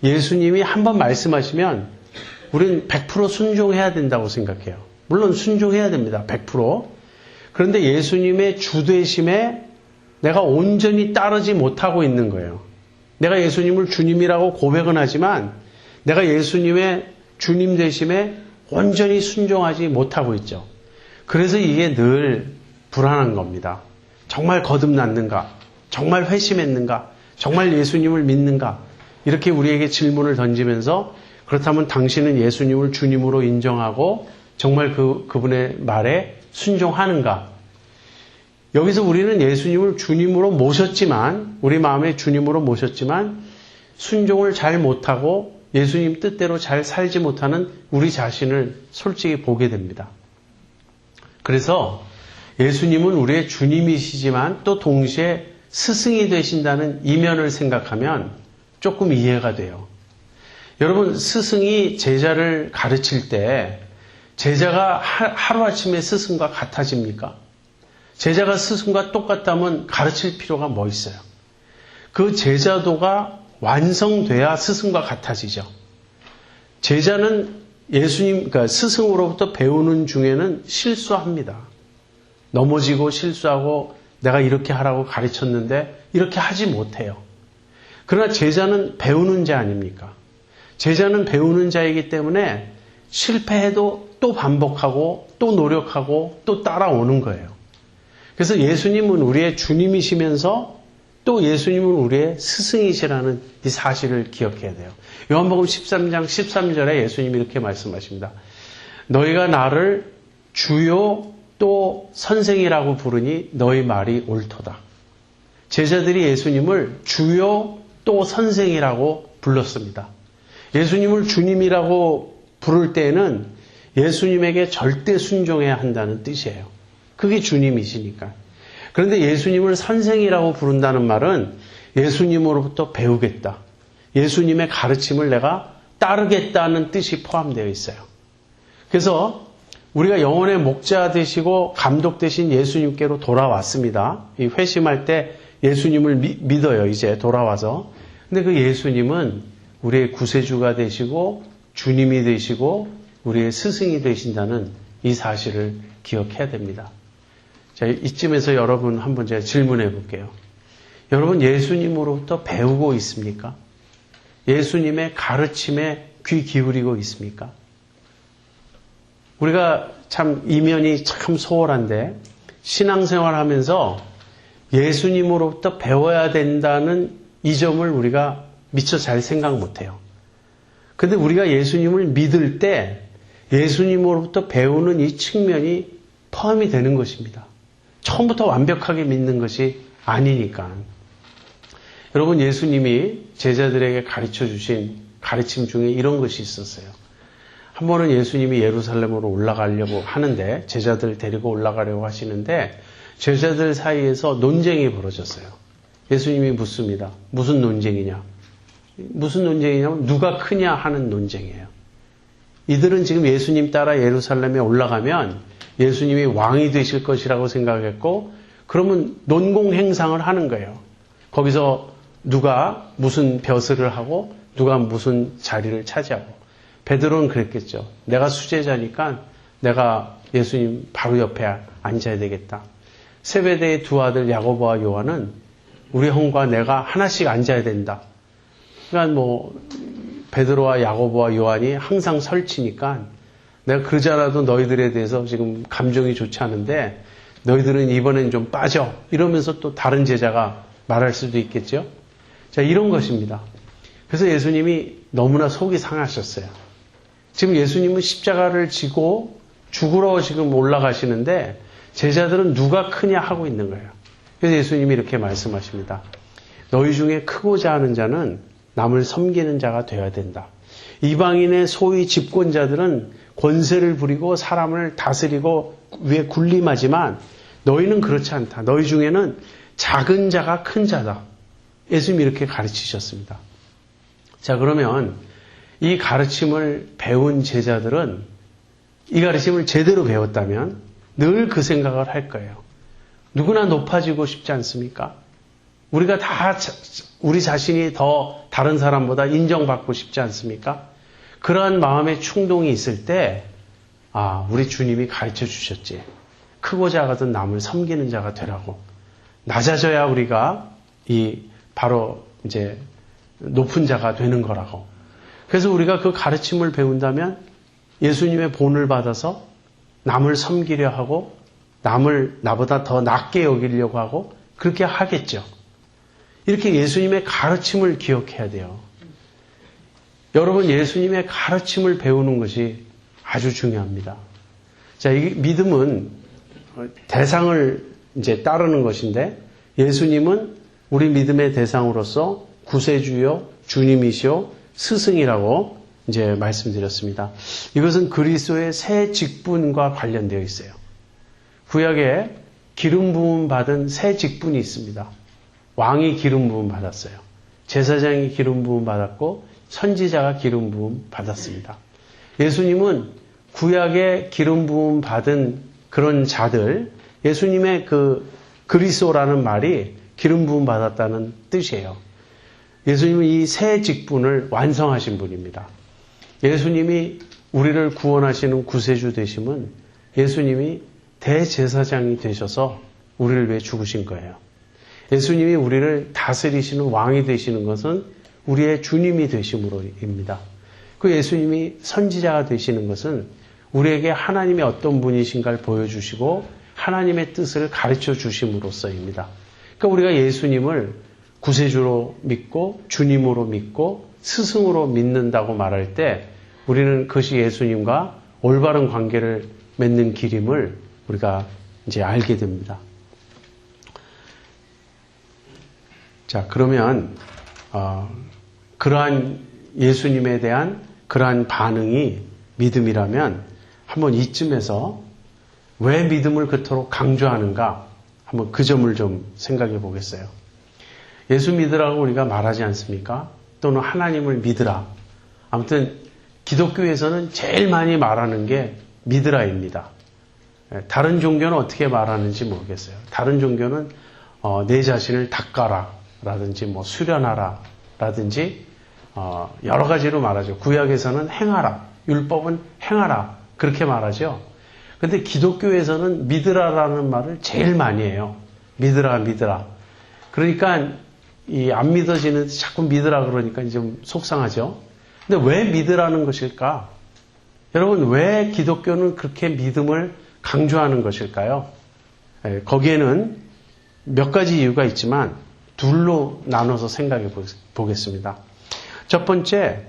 예수님이 한번 말씀하시면 우리는 100% 순종해야 된다고 생각해요. 물론 순종해야 됩니다. 100%. 그런데 예수님의 주되심에 내가 온전히 따르지 못하고 있는 거예요. 내가 예수님을 주님이라고 고백은 하지만 내가 예수님의 주님 되심에 온전히 순종하지 못하고 있죠. 그래서 이게 늘 불안한 겁니다. 정말 거듭났는가? 정말 회심했는가? 정말 예수님을 믿는가? 이렇게 우리에게 질문을 던지면서 그렇다면 당신은 예수님을 주님으로 인정하고 정말 그분의 말에 순종하는가? 여기서 우리는 예수님을 주님으로 모셨지만, 우리 마음에 주님으로 모셨지만, 순종을 잘 못하고 예수님 뜻대로 잘 살지 못하는 우리 자신을 솔직히 보게 됩니다. 그래서 예수님은 우리의 주님이시지만 또 동시에 스승이 되신다는 이면을 생각하면 조금 이해가 돼요. 여러분, 스승이 제자를 가르칠 때 제자가 하루아침에 스승과 같아집니까? 제자가 스승과 똑같다면 가르칠 필요가 뭐 있어요? 그 제자도가 완성돼야 스승과 같아지죠. 제자는 그러니까 스승으로부터 배우는 중에는 실수합니다. 넘어지고 실수하고 내가 이렇게 하라고 가르쳤는데 이렇게 하지 못해요. 그러나 제자는 배우는 자 아닙니까? 제자는 배우는 자이기 때문에 실패해도 또 반복하고 또 노력하고 또 따라오는 거예요. 그래서 예수님은 우리의 주님이시면서 또 예수님은 우리의 스승이시라는 이 사실을 기억해야 돼요. 요한복음 13장 13절에 예수님이 이렇게 말씀하십니다. 너희가 나를 주요 또 선생이라고 부르니 너희 말이 옳도다. 제자들이 예수님을 주요 또 선생이라고 불렀습니다. 예수님을 주님이라고 부를 때에는 예수님에게 절대 순종해야 한다는 뜻이에요. 그게 주님이시니까. 그런데 예수님을 선생이라고 부른다는 말은 예수님으로부터 배우겠다. 예수님의 가르침을 내가 따르겠다는 뜻이 포함되어 있어요. 그래서 우리가 영혼의 목자 되시고 감독 되신 예수님께로 돌아왔습니다. 이 회심할 때 예수님을 믿어요. 이제 돌아와서. 근데 그 예수님은 우리의 구세주가 되시고 주님이 되시고 우리의 스승이 되신다는 이 사실을 기억해야 됩니다. 자, 이쯤에서 여러분 한번 제가 질문해 볼게요. 여러분 예수님으로부터 배우고 있습니까? 예수님의 가르침에 귀 기울이고 있습니까? 우리가 참 이면이 참 소홀한데 신앙생활 하면서 예수님으로부터 배워야 된다는 이 점을 우리가 미처 잘 생각 못해요. 근데 우리가 예수님을 믿을 때 예수님으로부터 배우는 이 측면이 포함이 되는 것입니다. 처음부터 완벽하게 믿는 것이 아니니까. 여러분, 예수님이 제자들에게 가르쳐 주신 가르침 중에 이런 것이 있었어요. 한 번은 예수님이 예루살렘으로 올라가려고 하는데 제자들 데리고 올라가려고 하시는데 제자들 사이에서 논쟁이 벌어졌어요. 예수님이 묻습니다. 무슨 논쟁이냐? 무슨 논쟁이냐면 누가 크냐 하는 논쟁이에요. 이들은 지금 예수님 따라 예루살렘에 올라가면 예수님이 왕이 되실 것이라고 생각했고 그러면 논공행상을 하는 거예요. 거기서 누가 무슨 벼슬을 하고 누가 무슨 자리를 차지하고 베드로는 그랬겠죠. 내가 수제자니까 내가 예수님 바로 옆에 앉아야 되겠다. 세베대의 두 아들 야고보와 요한은 우리 형과 내가 하나씩 앉아야 된다. 그러니까 뭐 베드로와 야고보와 요한이 항상 설치니까 내가 그러자라도 너희들에 대해서 지금 감정이 좋지 않은데 너희들은 이번엔 좀 빠져. 이러면서 또 다른 제자가 말할 수도 있겠죠. 자, 이런 것입니다. 그래서 예수님이 너무나 속이 상하셨어요. 지금 예수님은 십자가를 지고 죽으러 지금 올라가시는데 제자들은 누가 크냐 하고 있는 거예요. 그래서 예수님이 이렇게 말씀하십니다. 너희 중에 크고자 하는 자는 남을 섬기는 자가 되어야 된다. 이방인의 소위 집권자들은 권세를 부리고 사람을 다스리고 위에 군림하지만 너희는 그렇지 않다. 너희 중에는 작은 자가 큰 자다. 예수님이 이렇게 가르치셨습니다. 자, 그러면 이 가르침을 배운 제자들은 이 가르침을 제대로 배웠다면 늘 그 생각을 할 거예요. 누구나 높아지고 싶지 않습니까? 우리가 다 우리 자신이 더 다른 사람보다 인정받고 싶지 않습니까? 그러한 마음의 충동이 있을 때 우리 주님이 가르쳐 주셨지. 크고 작아든 남을 섬기는 자가 되라고. 낮아져야 우리가 바로 이제 높은 자가 되는 거라고. 그래서 우리가 그 가르침을 배운다면 예수님의 본을 받아서 남을 섬기려 하고 남을 나보다 더 낮게 여기려고 하고 그렇게 하겠죠. 이렇게 예수님의 가르침을 기억해야 돼요. 여러분, 예수님의 가르침을 배우는 것이 아주 중요합니다. 자, 이 믿음은 대상을 이제 따르는 것인데 예수님은 우리 믿음의 대상으로서 구세주요, 주님이시요, 스승이라고 이제 말씀드렸습니다. 이것은 그리스도의 새 직분과 관련되어 있어요. 구약에 기름 부음 받은 새 직분이 있습니다. 왕이 기름 부음 받았어요. 제사장이 기름 부음 받았고 선지자가 기름 부음 받았습니다. 예수님은 구약에 기름 부음 받은 그런 자들, 예수님의 그 그리스도라는 말이 기름 부음 받았다는 뜻이에요. 예수님은 이 새 직분을 완성하신 분입니다. 예수님이 우리를 구원하시는 구세주 되심은 예수님이 대제사장이 되셔서 우리를 위해 죽으신 거예요. 예수님이 우리를 다스리시는 왕이 되시는 것은 우리의 주님이 되심으로입니다. 그 예수님이 선지자가 되시는 것은 우리에게 하나님의 어떤 분이신가를 보여주시고 하나님의 뜻을 가르쳐 주심으로써입니다. 그러니까 우리가 예수님을 구세주로 믿고 주님으로 믿고 스승으로 믿는다고 말할 때 우리는 그것이 예수님과 올바른 관계를 맺는 길임을 우리가 이제 알게 됩니다. 자, 그러면 그러한 예수님에 대한 그러한 반응이 믿음이라면 한번 이쯤에서 왜 믿음을 그토록 강조하는가 한번 그 점을 좀 생각해 보겠어요. 예수 믿으라고 우리가 말하지 않습니까? 또는 하나님을 믿으라. 아무튼 기독교에서는 제일 많이 말하는 게 믿으라입니다. 다른 종교는 어떻게 말하는지 모르겠어요. 다른 종교는 내 자신을 닦아라 라든지 뭐 수련하라 라든지 여러 가지로 말하죠. 구약에서는 행하라, 율법은 행하라 그렇게 말하죠. 그런데 기독교에서는 믿으라라는 말을 제일 많이 해요. 믿으라, 믿으라. 그러니까 안 믿어지는 자꾸 믿으라 그러니까 좀 속상하죠. 근데 왜 믿으라는 것일까? 여러분, 왜 기독교는 그렇게 믿음을 강조하는 것일까요? 거기에는 몇 가지 이유가 있지만 둘로 나눠서 생각해 보겠습니다. 첫 번째,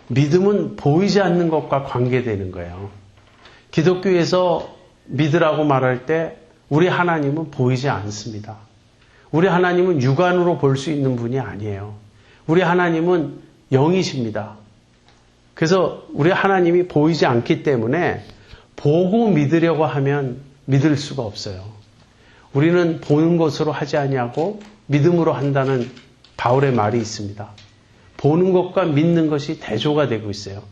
믿음은 보이지 않는 것과 관계되는 거예요. 기독교에서 믿으라고 말할 때 우리 하나님은 보이지 않습니다. 우리 하나님은 육안으로 볼 수 있는 분이 아니에요. 우리 하나님은 영이십니다. 그래서 우리 하나님이 보이지 않기 때문에 보고 믿으려고 하면 믿을 수가 없어요. 우리는 보는 것으로 하지 아니하고 믿음으로 한다는 바울의 말이 있습니다. 보는 것과 믿는 것이 대조가 되고 있어요.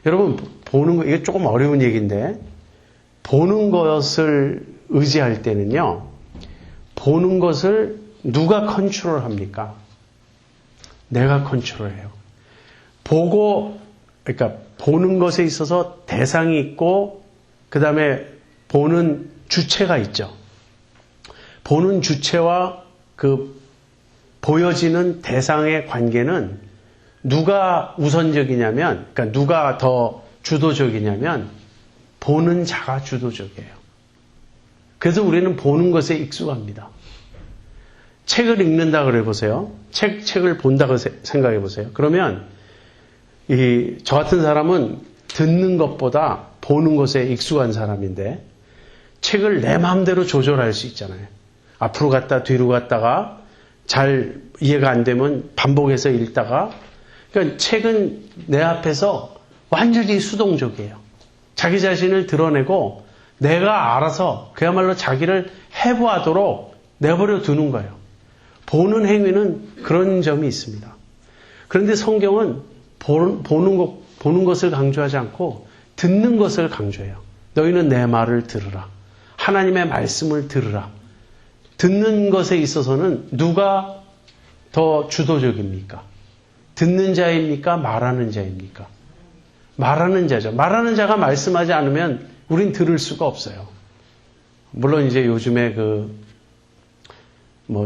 여러분, 보는 거, 이게 조금 어려운 얘기인데, 보는 것을 의지할 때는요, 보는 것을 누가 컨트롤합니까? 내가 컨트롤해요. 그러니까 보는 것에 있어서 대상이 있고, 그 다음에 보는 주체가 있죠. 보는 주체와 그 보여지는 대상의 관계는 누가 우선적이냐면, 그러니까 누가 더 주도적이냐면, 보는 자가 주도적이에요. 그래서 우리는 보는 것에 익숙합니다. 책을 읽는다 그래 보세요. 책을 본다고 생각해 보세요. 그러면 저 같은 사람은 듣는 것보다 보는 것에 익숙한 사람인데 책을 내 마음대로 조절할 수 있잖아요. 앞으로 갔다 뒤로 갔다가 잘 이해가 안 되면 반복해서 읽다가, 그러니까 책은 내 앞에서 완전히 수동적이에요. 자기 자신을 드러내고 내가 알아서 그야말로 자기를 해부하도록 내버려 두는 거예요. 보는 행위는 그런 점이 있습니다. 그런데 성경은 보는 것을 강조하지 않고 듣는 것을 강조해요. 너희는 내 말을 들으라. 하나님의 말씀을 들으라. 듣는 것에 있어서는 누가 더 주도적입니까? 듣는 자입니까? 말하는 자입니까? 말하는 자죠. 말하는 자가 말씀하지 않으면 우린 들을 수가 없어요. 물론 이제 요즘에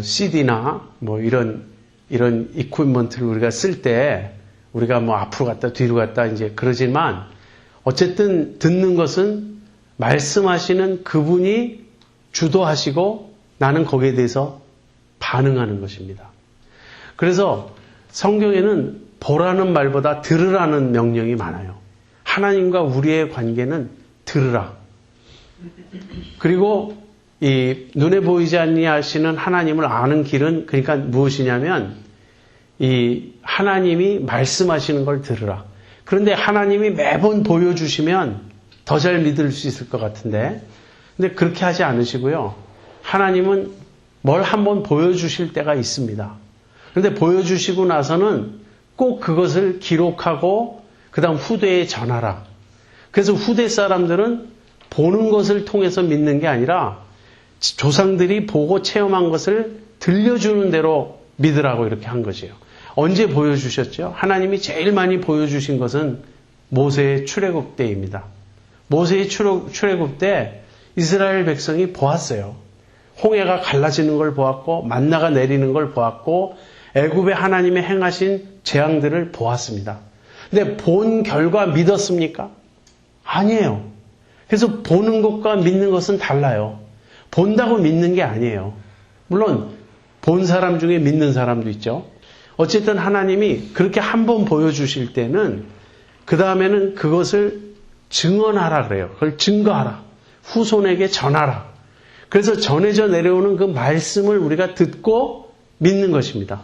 CD나 이런 이퀴먼트를 우리가 쓸 때 우리가 앞으로 갔다 뒤로 갔다 이제 그러지만 어쨌든 듣는 것은 말씀하시는 그분이 주도하시고 나는 거기에 대해서 반응하는 것입니다. 그래서 성경에는 보라는 말보다 들으라는 명령이 많아요. 하나님과 우리의 관계는 들으라. 그리고 이 눈에 보이지 아니하시는 하나님을 아는 길은 그러니까 무엇이냐면 이 하나님이 말씀하시는 걸 들으라. 그런데 하나님이 매번 보여주시면 더 잘 믿을 수 있을 것 같은데, 근데 그렇게 하지 않으시고요. 하나님은 뭘 한번 보여주실 때가 있습니다. 그런데 보여주시고 나서는 꼭 그것을 기록하고 그 다음 후대에 전하라. 그래서 후대 사람들은 보는 것을 통해서 믿는 게 아니라 조상들이 보고 체험한 것을 들려주는 대로 믿으라고 이렇게 한 것이에요. 언제 보여주셨죠? 하나님이 제일 많이 보여주신 것은 모세의 출애굽 때입니다. 모세의 출애굽 때 이스라엘 백성이 보았어요. 홍해가 갈라지는 걸 보았고 만나가 내리는 걸 보았고 애굽에 하나님의 행하신 재앙들을 보았습니다. 근데 본 결과 믿었습니까? 아니에요. 그래서 보는 것과 믿는 것은 달라요. 본다고 믿는 게 아니에요. 물론 본 사람 중에 믿는 사람도 있죠. 어쨌든 하나님이 그렇게 한번 보여주실 때는 그 다음에는 그것을 증언하라 그래요. 그걸 증거하라. 후손에게 전하라. 그래서 전해져 내려오는 그 말씀을 우리가 듣고 믿는 것입니다.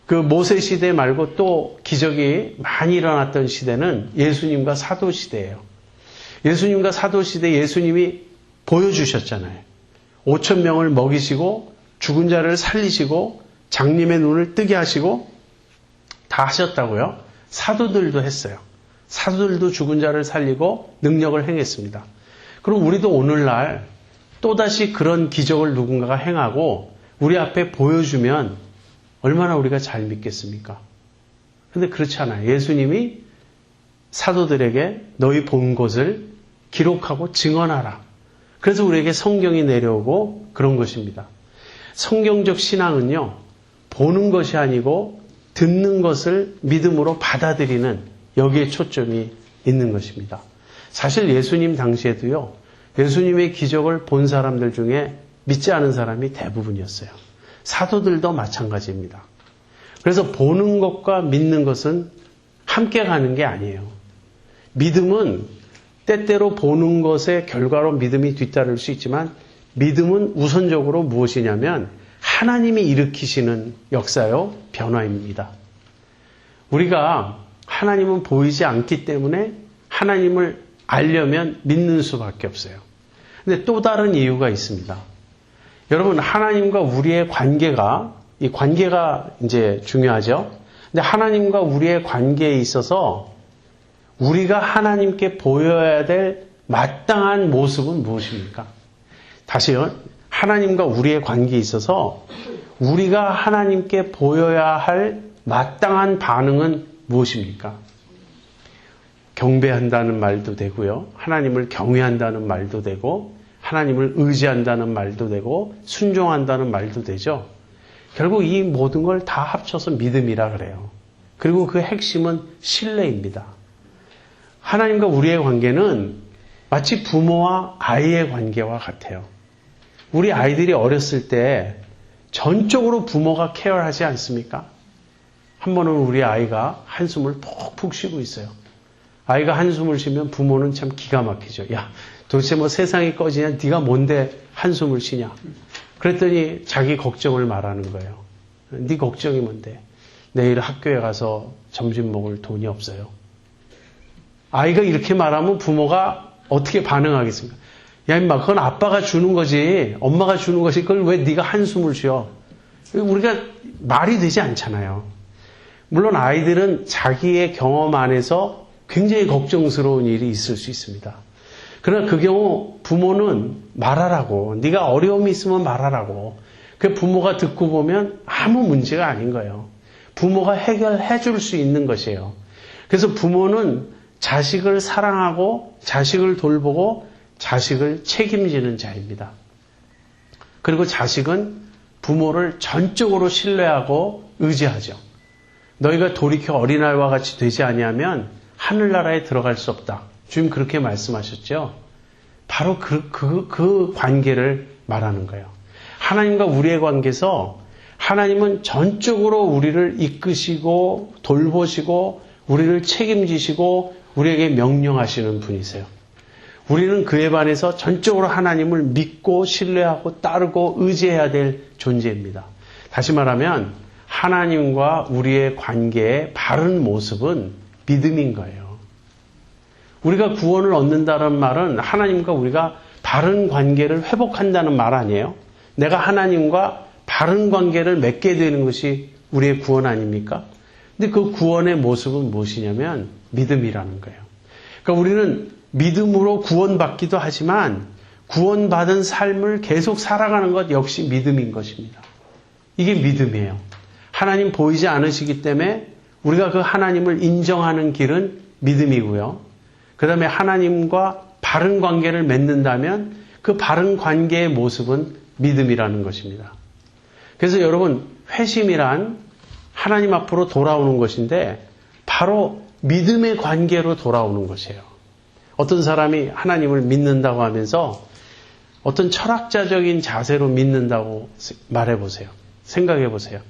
그 모세 시대 말고 또 기적이 많이 일어났던 시대는 예수님과 사도 시대예요. 예수님과 사도 시대 예수님이 보여주셨잖아요. 5,000명을 먹이시고 죽은 자를 살리시고 장님의 눈을 뜨게 하시고 다 하셨다고요. 사도들도 했어요. 사도들도 죽은 자를 살리고 능력을 행했습니다. 그럼 우리도 오늘날 또다시 그런 기적을 누군가가 행하고 우리 앞에 보여주면 얼마나 우리가 잘 믿겠습니까? 그런데 그렇지 않아요. 예수님이 사도들에게 너희 본 것을 기록하고 증언하라. 그래서 우리에게 성경이 내려오고 그런 것입니다. 성경적 신앙은요, 보는 것이 아니고 듣는 것을 믿음으로 받아들이는 여기에 초점이 있는 것입니다. 사실 예수님 당시에도요, 예수님의 기적을 본 사람들 중에 믿지 않은 사람이 대부분이었어요. 사도들도 마찬가지입니다. 그래서 보는 것과 믿는 것은 함께 가는 게 아니에요. 믿음은 때때로 보는 것의 결과로 믿음이 뒤따를 수 있지만 믿음은 우선적으로 무엇이냐면 하나님이 일으키시는 역사요, 변화입니다. 우리가 하나님은 보이지 않기 때문에 하나님을 알려면 믿는 수밖에 없어요. 근데 또 다른 이유가 있습니다. 여러분, 하나님과 우리의 관계가, 이 관계가 이제 중요하죠. 근데 하나님과 우리의 관계에 있어서 우리가 하나님께 보여야 될 마땅한 모습은 무엇입니까? 다시요. 하나님과 우리의 관계에 있어서 우리가 하나님께 보여야 할 마땅한 반응은 무엇입니까? 경배한다는 말도 되고요. 하나님을 경외한다는 말도 되고 하나님을 의지한다는 말도 되고 순종한다는 말도 되죠. 결국 이 모든 걸 다 합쳐서 믿음이라 그래요. 그리고 그 핵심은 신뢰입니다. 하나님과 우리의 관계는 마치 부모와 아이의 관계와 같아요. 우리 아이들이 어렸을 때 전적으로 부모가 케어하지 않습니까? 한 번은 우리 아이가 한숨을 푹푹 쉬고 있어요. 아이가 한숨을 쉬면 부모는 참 기가 막히죠. 야, 도대체 뭐 세상이 꺼지냐? 네가 뭔데 한숨을 쉬냐? 그랬더니 자기 걱정을 말하는 거예요. 네 걱정이 뭔데? 내일 학교에 가서 점심 먹을 돈이 없어요. 아이가 이렇게 말하면 부모가 어떻게 반응하겠습니까? 야, 임마, 그건 아빠가 주는 거지. 엄마가 주는 것이 그걸 왜 네가 한숨을 쉬어? 우리가 말이 되지 않잖아요. 물론 아이들은 자기의 경험 안에서 굉장히 걱정스러운 일이 있을 수 있습니다. 그러나 그 경우 부모는 말하라고, 네가 어려움이 있으면 말하라고. 그 부모가 듣고 보면 아무 문제가 아닌 거예요. 부모가 해결해 줄 수 있는 것이에요. 그래서 부모는 자식을 사랑하고 자식을 돌보고 자식을 책임지는 자입니다. 그리고 자식은 부모를 전적으로 신뢰하고 의지하죠. 너희가 돌이켜 어린아이와 같이 되지 아니하면 하늘나라에 들어갈 수 없다. 주님 그렇게 말씀하셨죠. 바로 그 관계를 말하는 거예요. 하나님과 우리의 관계에서 하나님은 전적으로 우리를 이끄시고 돌보시고 우리를 책임지시고 우리에게 명령하시는 분이세요. 우리는 그에 반해서 전적으로 하나님을 믿고 신뢰하고 따르고 의지해야 될 존재입니다. 다시 말하면 하나님과 우리의 관계의 바른 모습은 믿음인 거예요. 우리가 구원을 얻는다는 말은 하나님과 우리가 바른 관계를 회복한다는 말 아니에요? 내가 하나님과 바른 관계를 맺게 되는 것이 우리의 구원 아닙니까? 근데 그 구원의 모습은 무엇이냐면 믿음이라는 거예요. 그러니까 우리는 믿음으로 구원받기도 하지만 구원받은 삶을 계속 살아가는 것 역시 믿음인 것입니다. 이게 믿음이에요. 하나님 보이지 않으시기 때문에 우리가 그 하나님을 인정하는 길은 믿음이고요. 그 다음에 하나님과 바른 관계를 맺는다면 그 바른 관계의 모습은 믿음이라는 것입니다. 그래서 여러분, 회심이란 하나님 앞으로 돌아오는 것인데 바로 믿음의 관계로 돌아오는 것이에요. 어떤 사람이 하나님을 믿는다고 하면서 어떤 철학자적인 자세로 믿는다고 말해보세요. 생각해보세요.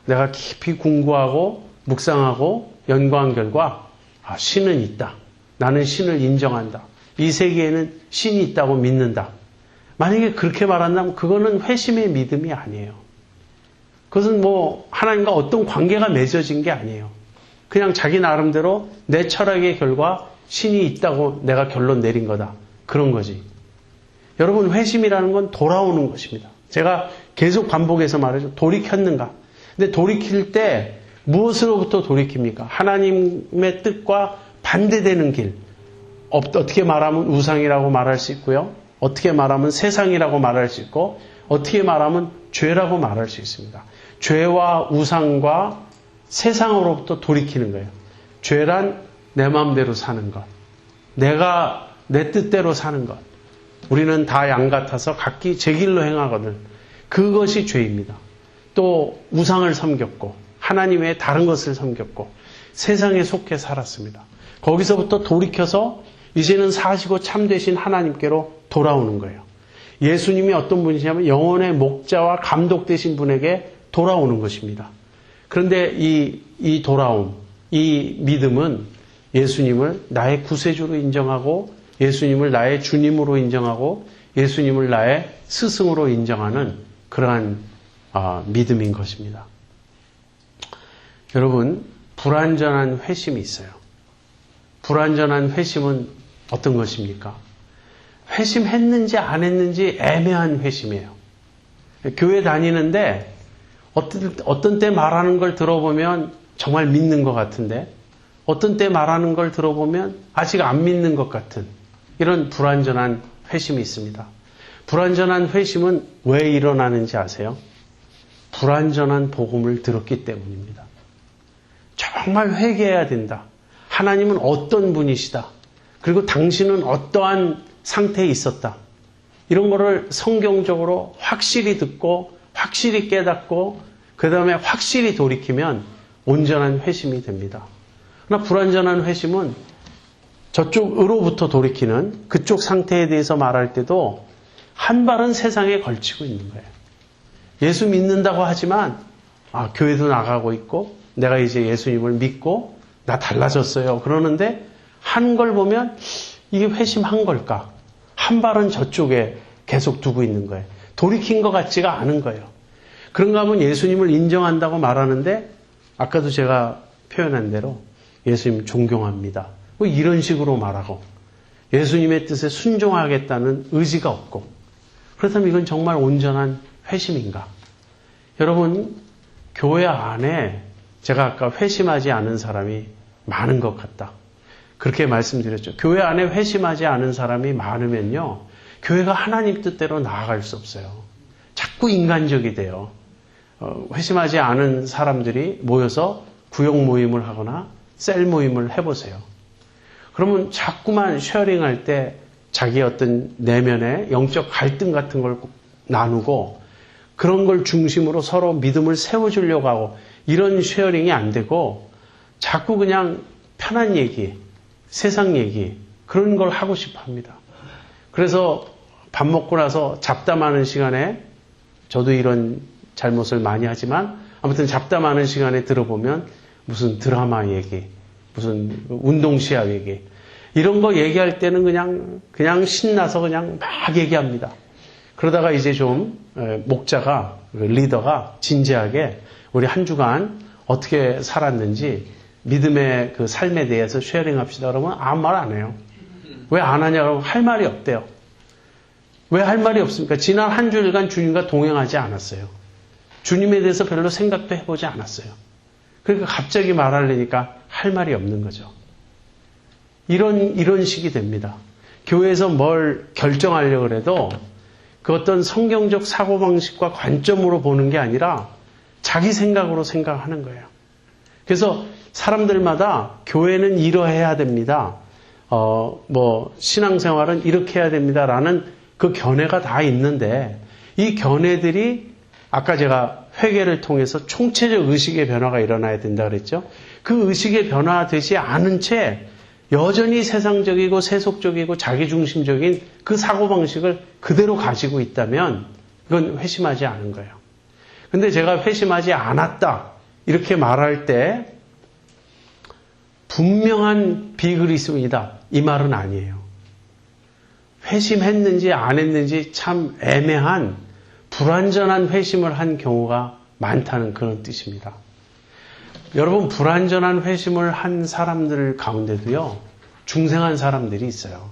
내가 깊이 공부하고 묵상하고 연구한 결과 신은 있다. 나는 신을 인정한다. 이 세계에는 신이 있다고 믿는다. 만약에 그렇게 말한다면 그거는 회심의 믿음이 아니에요. 그것은 뭐 하나님과 어떤 관계가 맺어진 게 아니에요. 그냥 자기 나름대로 내 철학의 결과 신이 있다고 내가 결론 내린 거다. 그런 거지. 여러분, 회심이라는 건 돌아오는 것입니다. 제가 계속 반복해서 말하죠. 돌이켰는가? 근데 돌이킬 때 무엇으로부터 돌이킵니까? 하나님의 뜻과 반대되는 길. 어떻게 말하면 우상이라고 말할 수 있고요. 어떻게 말하면 세상이라고 말할 수 있고 어떻게 말하면 죄라고 말할 수 있습니다. 죄와 우상과 세상으로부터 돌이키는 거예요. 죄란 내 마음대로 사는 것. 내가 내 뜻대로 사는 것. 우리는 다 양 같아서 각기 제 길로 행하거든. 그것이 죄입니다. 또 우상을 섬겼고 하나님 외에 다른 것을 섬겼고 세상에 속해 살았습니다. 거기서부터 돌이켜서 이제는 사시고 참되신 하나님께로 돌아오는 거예요. 예수님이 어떤 분이냐면 영혼의 목자와 감독 되신 분에게 돌아오는 것입니다. 그런데 이 돌아옴, 이 믿음은 예수님을 나의 구세주로 인정하고 예수님을 나의 주님으로 인정하고 예수님을 나의 스승으로 인정하는 그러한 믿음인 것입니다. 여러분, 불완전한 회심이 있어요. 불완전한 회심은 어떤 것입니까? 회심했는지 안 했는지 애매한 회심이에요. 교회 다니는데 어떤 때 말하는 걸 들어보면 정말 믿는 것 같은데 어떤 때 말하는 걸 들어보면 아직 안 믿는 것 같은 이런 불완전한 회심이 있습니다. 불완전한 회심은 왜 일어나는지 아세요? 불완전한 복음을 들었기 때문입니다. 정말 회개해야 된다. 하나님은 어떤 분이시다. 그리고 당신은 어떠한 상태에 있었다. 이런 거를 성경적으로 확실히 듣고 확실히 깨닫고 그 다음에 확실히 돌이키면 온전한 회심이 됩니다. 그러나 불완전한 회심은 저쪽으로부터 돌이키는 그쪽 상태에 대해서 말할 때도 한 발은 세상에 걸치고 있는 거예요. 예수 믿는다고 하지만 교회도 나가고 있고 내가 이제 예수님을 믿고 나 달라졌어요. 그러는데 한 걸 보면 이게 회심한 걸까? 한 발은 저쪽에 계속 두고 있는 거예요. 돌이킨 것 같지가 않은 거예요. 그런가 하면 예수님을 인정한다고 말하는데 아까도 제가 표현한 대로 예수님 존경합니다. 뭐 이런 식으로 말하고 예수님의 뜻에 순종하겠다는 의지가 없고 그렇다면 이건 정말 온전한 회심인가? 여러분 교회 안에 제가 아까 회심하지 않은 사람이 많은 것 같다. 그렇게 말씀드렸죠. 교회 안에 회심하지 않은 사람이 많으면요. 교회가 하나님 뜻대로 나아갈 수 없어요. 자꾸 인간적이 돼요. 회심하지 않은 사람들이 모여서 구역 모임을 하거나 셀 모임을 해보세요. 그러면 자꾸만 쉐어링할 때 자기 어떤 내면의 영적 갈등 같은 걸 나누고 그런 걸 중심으로 서로 믿음을 세워주려고 하고 이런 쉐어링이 안 되고 자꾸 그냥 편한 얘기, 세상 얘기 그런 걸 하고 싶어 합니다. 그래서 밥 먹고 나서 잡담하는 시간에 저도 이런 잘못을 많이 하지만 아무튼 잡담하는 시간에 들어보면 무슨 드라마 얘기, 무슨 운동 시합 얘기 이런 거 얘기할 때는 그냥 신나서 그냥 막 얘기합니다. 그러다가 이제 좀 목자가 리더가 진지하게 우리 한 주간 어떻게 살았는지 믿음의 그 삶에 대해서 쉐어링 합시다. 그러면 아무 말 안 해요. 왜 안 하냐 그러면 할 말이 없대요. 왜 할 말이 없습니까? 지난 한 주일간 주님과 동행하지 않았어요. 주님에 대해서 별로 생각도 해보지 않았어요. 그러니까 갑자기 말하려니까 할 말이 없는 거죠. 이런 식이 됩니다. 교회에서 뭘 결정하려고 해도 그 어떤 성경적 사고방식과 관점으로 보는 게 아니라 자기 생각으로 생각하는 거예요. 그래서 사람들마다 교회는 이러해야 됩니다. 신앙생활은 이렇게 해야 됩니다라는 그 견해가 다 있는데 이 견해들이 아까 제가 회개를 통해서 총체적 의식의 변화가 일어나야 된다 그랬죠. 그 의식의 변화되지 않은 채 여전히 세상적이고 세속적이고 자기중심적인 그 사고방식을 그대로 가지고 있다면 이건 회심하지 않은 거예요. 근데 제가 회심하지 않았다 이렇게 말할 때 분명한 비그리스도이다 이 말은 아니에요. 회심했는지 안 했는지 참 애매한 불완전한 회심을 한 경우가 많다는 그런 뜻입니다. 여러분 불완전한 회심을 한 사람들 가운데도요. 중생한 사람들이 있어요.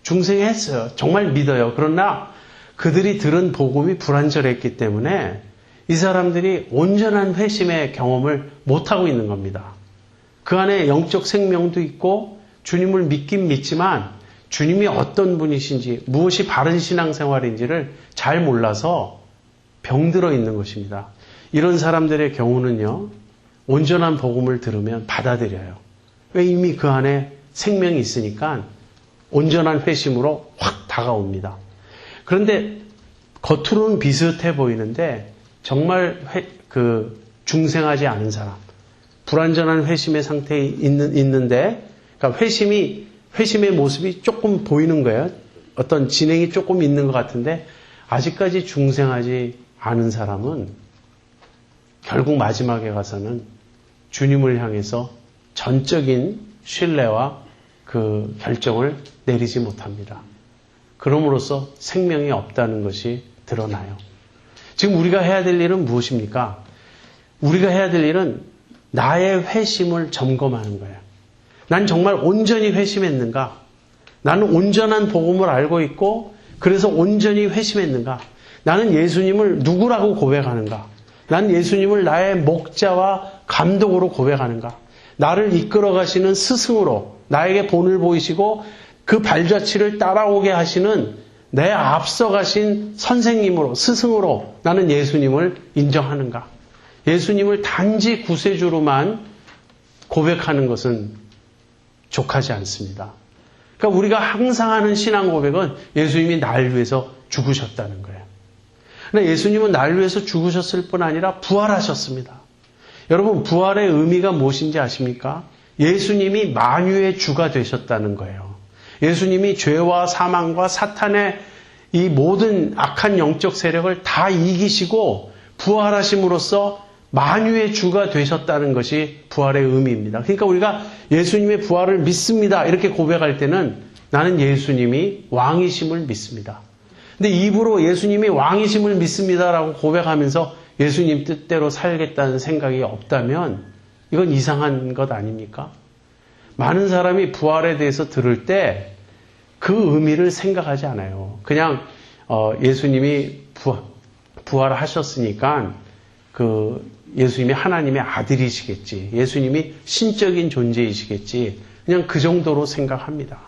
중생했어요. 정말 믿어요. 그러나 그들이 들은 복음이 불완전했기 때문에 이 사람들이 온전한 회심의 경험을 못하고 있는 겁니다. 그 안에 영적 생명도 있고 주님을 믿긴 믿지만 주님이 어떤 분이신지 무엇이 바른 신앙생활인지를 잘 몰라서 병들어 있는 것입니다. 이런 사람들의 경우는요. 온전한 복음을 들으면 받아들여요. 왜 이미 그 안에 생명이 있으니까 온전한 회심으로 확 다가옵니다. 그런데 겉으로는 비슷해 보이는데 정말 중생하지 않은 사람, 불완전한 회심의 상태에 있는데 그러니까 회심의 모습이 조금 보이는 거예요. 어떤 진행이 조금 있는 것 같은데 아직까지 중생하지 않은 사람은 결국 마지막에 가서는 주님을 향해서 전적인 신뢰와 그 결정을 내리지 못합니다. 그럼으로써 생명이 없다는 것이 드러나요. 지금 우리가 해야 될 일은 무엇입니까? 우리가 해야 될 일은 나의 회심을 점검하는 거예요. 난 정말 온전히 회심했는가? 나는 온전한 복음을 알고 있고 그래서 온전히 회심했는가? 나는 예수님을 누구라고 고백하는가? 난 예수님을 나의 목자와 감독으로 고백하는가? 나를 이끌어 가시는 스승으로 나에게 본을 보이시고 그 발자취를 따라오게 하시는 내 앞서 가신 선생님으로 스승으로 나는 예수님을 인정하는가? 예수님을 단지 구세주로만 고백하는 것은 족하지 않습니다. 그러니까 우리가 항상 하는 신앙 고백은 예수님이 날 위해서 죽으셨다는 거예요. 그러나 예수님은 날 위해서 죽으셨을 뿐 아니라 부활하셨습니다. 여러분, 부활의 의미가 무엇인지 아십니까? 예수님이 만유의 주가 되셨다는 거예요. 예수님이 죄와 사망과 사탄의 이 모든 악한 영적 세력을 다 이기시고 부활하심으로써 만유의 주가 되셨다는 것이 부활의 의미입니다. 그러니까 우리가 예수님의 부활을 믿습니다. 이렇게 고백할 때는 나는 예수님이 왕이심을 믿습니다. 근데 입으로 예수님이 왕이심을 믿습니다라고 고백하면서 예수님 뜻대로 살겠다는 생각이 없다면 이건 이상한 것 아닙니까? 많은 사람이 부활에 대해서 들을 때 그 의미를 생각하지 않아요. 그냥 예수님이 부활하셨으니까 예수님이 하나님의 아들이시겠지. 예수님이 신적인 존재이시겠지. 그냥 그 정도로 생각합니다.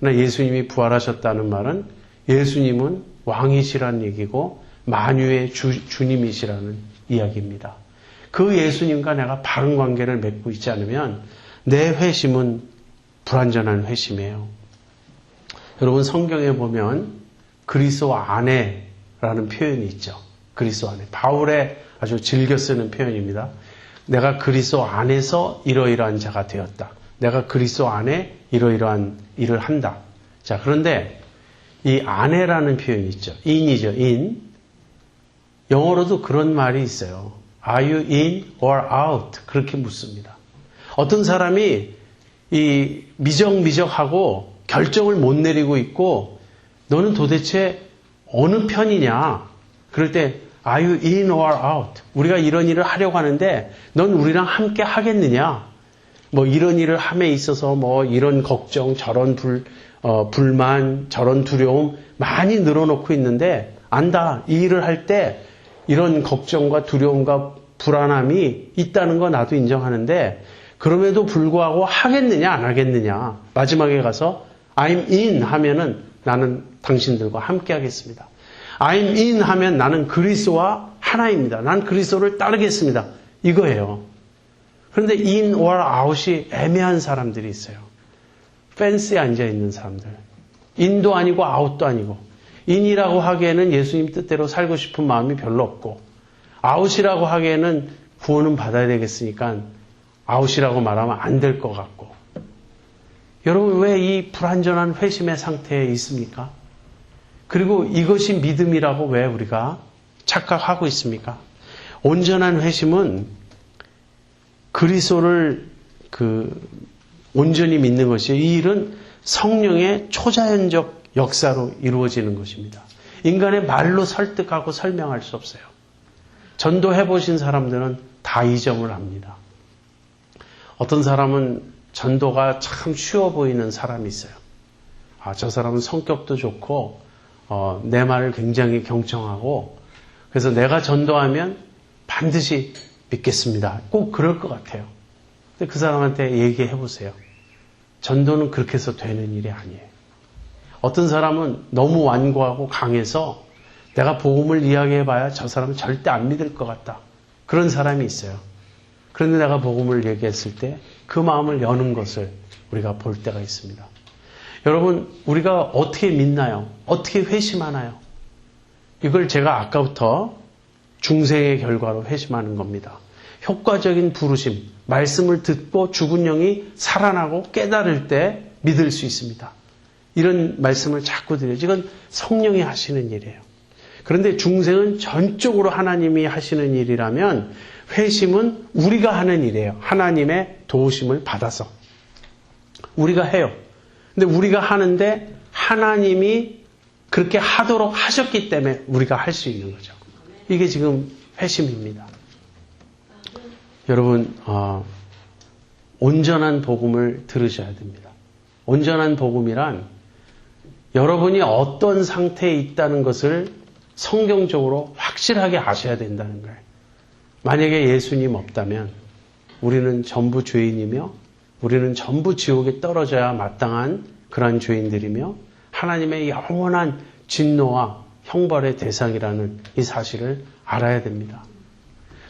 그러나 예수님이 부활하셨다는 말은 예수님은 왕이시라는 얘기고 만유의 주님이시라는 이야기입니다. 그 예수님과 내가 바른 관계를 맺고 있지 않으면 내 회심은 불완전한 회심이에요. 여러분, 성경에 보면 그리스도 안에라는 표현이 있죠. 그리스도 안에. 바울의 아주 즐겨 쓰는 표현입니다. 내가 그리스도 안에서 이러이러한 자가 되었다. 내가 그리스도 안에 이러이러한 일을 한다. 자, 그런데 이 안에라는 표현이 있죠. in이죠. in. 영어로도 그런 말이 있어요. Are you in or out? 그렇게 묻습니다. 어떤 사람이 이 미적미적하고 결정을 못 내리고 있고 너는 도대체 어느 편이냐? 그럴 때 Are you in or out? 우리가 이런 일을 하려고 하는데 넌 우리랑 함께 하겠느냐? 뭐 이런 일을 함에 있어서 뭐 이런 걱정, 저런 불만, 저런 두려움 많이 늘어놓고 있는데 안다. 이 일을 할 때 이런 걱정과 두려움과 불안함이 있다는 거 나도 인정하는데 그럼에도 불구하고 하겠느냐 안 하겠느냐. 마지막에 가서 I'm in 하면은 나는 당신들과 함께 하겠습니다. I'm in 하면 나는 그리스도와 하나입니다. 난 그리스도를 따르겠습니다. 이거예요. 그런데 in or out이 애매한 사람들이 있어요. 펜스에 앉아있는 사람들. in도 아니고 out도 아니고 in이라고 하기에는 예수님 뜻대로 살고 싶은 마음이 별로 없고 out이라고 하기에는 구원은 받아야 되겠으니까 out이라고 말하면 안 될 것 같고 여러분 왜 이 불완전한 회심의 상태에 있습니까? 그리고 이것이 믿음이라고 왜 우리가 착각하고 있습니까? 온전한 회심은 그리스도를 온전히 믿는 것이에요. 이 일은 성령의 초자연적 역사로 이루어지는 것입니다. 인간의 말로 설득하고 설명할 수 없어요. 전도해 보신 사람들은 다 이 점을 압니다. 어떤 사람은 전도가 참 쉬워 보이는 사람이 있어요. 저 사람은 성격도 좋고 내 말을 굉장히 경청하고 그래서 내가 전도하면 반드시 믿겠습니다. 꼭 그럴 것 같아요. 근데 그 사람한테 얘기해 보세요. 전도는 그렇게 해서 되는 일이 아니에요. 어떤 사람은 너무 완고하고 강해서 내가 복음을 이야기해봐야 저 사람은 절대 안 믿을 것 같다. 그런 사람이 있어요. 그런데 내가 복음을 얘기했을 때 그 마음을 여는 것을 우리가 볼 때가 있습니다. 여러분, 우리가 어떻게 믿나요? 어떻게 회심하나요? 이걸 제가 아까부터 중생의 결과로 회심하는 겁니다. 효과적인 부르심, 말씀을 듣고 죽은 영이 살아나고 깨달을 때 믿을 수 있습니다. 이런 말씀을 자꾸 드려요. 이건 성령이 하시는 일이에요. 그런데 중생은 전적으로 하나님이 하시는 일이라면 회심은 우리가 하는 일이에요. 하나님의 도우심을 받아서. 우리가 해요. 근데 우리가 하는데 하나님이 그렇게 하도록 하셨기 때문에 우리가 할 수 있는 거죠. 이게 지금 회심입니다. 여러분 온전한 복음을 들으셔야 됩니다. 온전한 복음이란 여러분이 어떤 상태에 있다는 것을 성경적으로 확실하게 아셔야 된다는 거예요. 만약에 예수님 없다면 우리는 전부 죄인이며 우리는 전부 지옥에 떨어져야 마땅한 그러한 죄인들이며 하나님의 영원한 진노와 형벌의 대상이라는 이 사실을 알아야 됩니다.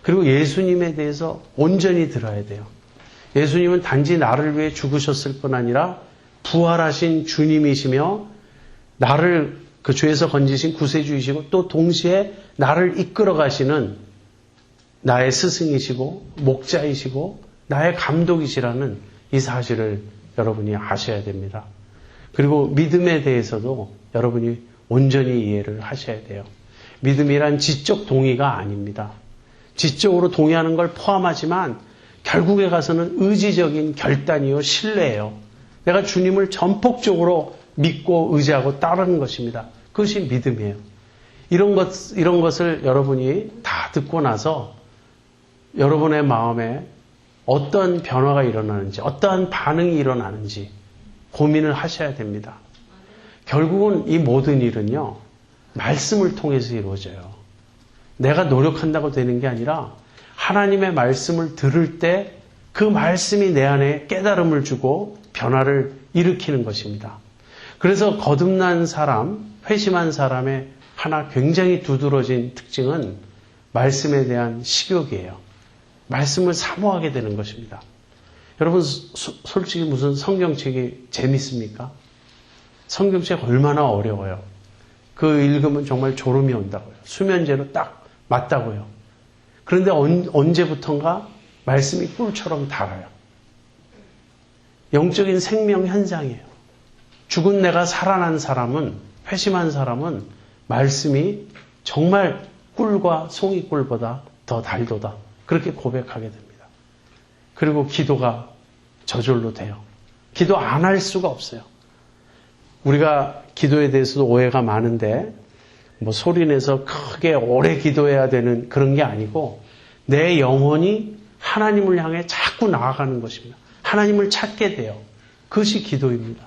그리고 예수님에 대해서 온전히 들어야 돼요. 예수님은 단지 나를 위해 죽으셨을 뿐 아니라 부활하신 주님이시며 나를 그 죄에서 건지신 구세주이시고 또 동시에 나를 이끌어 가시는 나의 스승이시고 목자이시고 나의 감독이시라는 이 사실을 여러분이 아셔야 됩니다. 그리고 믿음에 대해서도 여러분이 온전히 이해를 하셔야 돼요. 믿음이란 지적 동의가 아닙니다. 지적으로 동의하는 걸 포함하지만 결국에 가서는 의지적인 결단이요 신뢰예요. 내가 주님을 전폭적으로 믿고 의지하고 따르는 것입니다. 그것이 믿음이에요. 이런 것을 여러분이 다 듣고 나서 여러분의 마음에 어떤 변화가 일어나는지, 어떠한 반응이 일어나는지 고민을 하셔야 됩니다. 결국은 이 모든 일은요, 말씀을 통해서 이루어져요. 내가 노력한다고 되는 게 아니라 하나님의 말씀을 들을 때 그 말씀이 내 안에 깨달음을 주고 변화를 일으키는 것입니다. 그래서 거듭난 사람, 회심한 사람의 하나 굉장히 두드러진 특징은 말씀에 대한 식욕이에요. 말씀을 사모하게 되는 것입니다. 여러분 솔직히 무슨 성경책이 재밌습니까? 성경책 얼마나 어려워요. 그 읽으면 정말 졸음이 온다고요. 수면제로 딱 맞다고요. 그런데 언제부턴가 말씀이 꿀처럼 달아요. 영적인 생명 현상이에요. 죽은 내가 살아난 사람은, 회심한 사람은 말씀이 정말 꿀과 송이꿀보다 더 달도다. 그렇게 고백하게 됩니다. 그리고 기도가 저절로 돼요. 기도 안 할 수가 없어요. 우리가 기도에 대해서도 오해가 많은데 뭐 소리내서 크게 오래 기도해야 되는 그런 게 아니고 내 영혼이 하나님을 향해 자꾸 나아가는 것입니다. 하나님을 찾게 돼요. 그것이 기도입니다.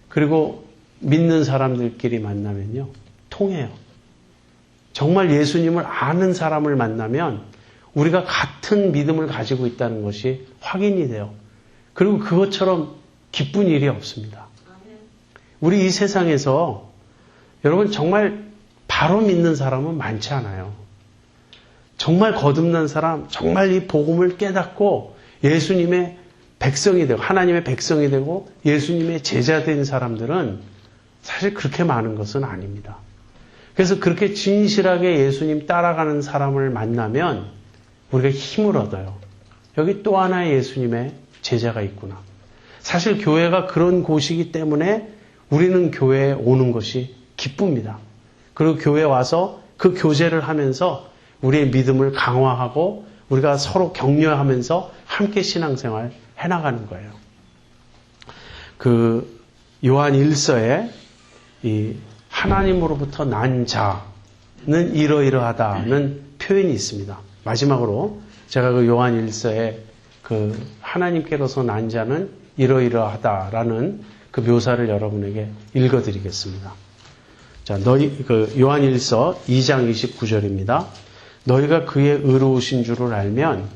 그리고 믿는 사람들끼리 만나면요, 통해요. 정말 예수님을 아는 사람을 만나면 우리가 같은 믿음을 가지고 있다는 것이 확인이 돼요. 그리고 그것처럼 기쁜 일이 없습니다. 우리 이 세상에서 여러분 정말 바로 믿는 사람은 많지 않아요. 정말 거듭난 사람, 정말 이 복음을 깨닫고 예수님의 백성이 되고 하나님의 백성이 되고 예수님의 제자 된 사람들은 사실 그렇게 많은 것은 아닙니다. 그래서 그렇게 진실하게 예수님 따라가는 사람을 만나면 우리가 힘을 얻어요. 여기 또 하나의 예수님의 제자가 있구나. 사실 교회가 그런 곳이기 때문에 우리는 교회에 오는 것이 기쁩니다. 그리고 교회에 와서 그 교제를 하면서 우리의 믿음을 강화하고 우리가 서로 격려하면서 함께 신앙생활 해나가는 거예요. 그 요한 1서에 이 하나님으로부터 난 자는 이러이러하다는 표현이 있습니다. 마지막으로 제가 그 요한 1서에 그 하나님께로서 난 자는 이러이러하다라는 그 묘사를 여러분에게 읽어드리겠습니다. 자, 요한 1서 2장 29절입니다. 너희가 그의 의로우신 줄을 알면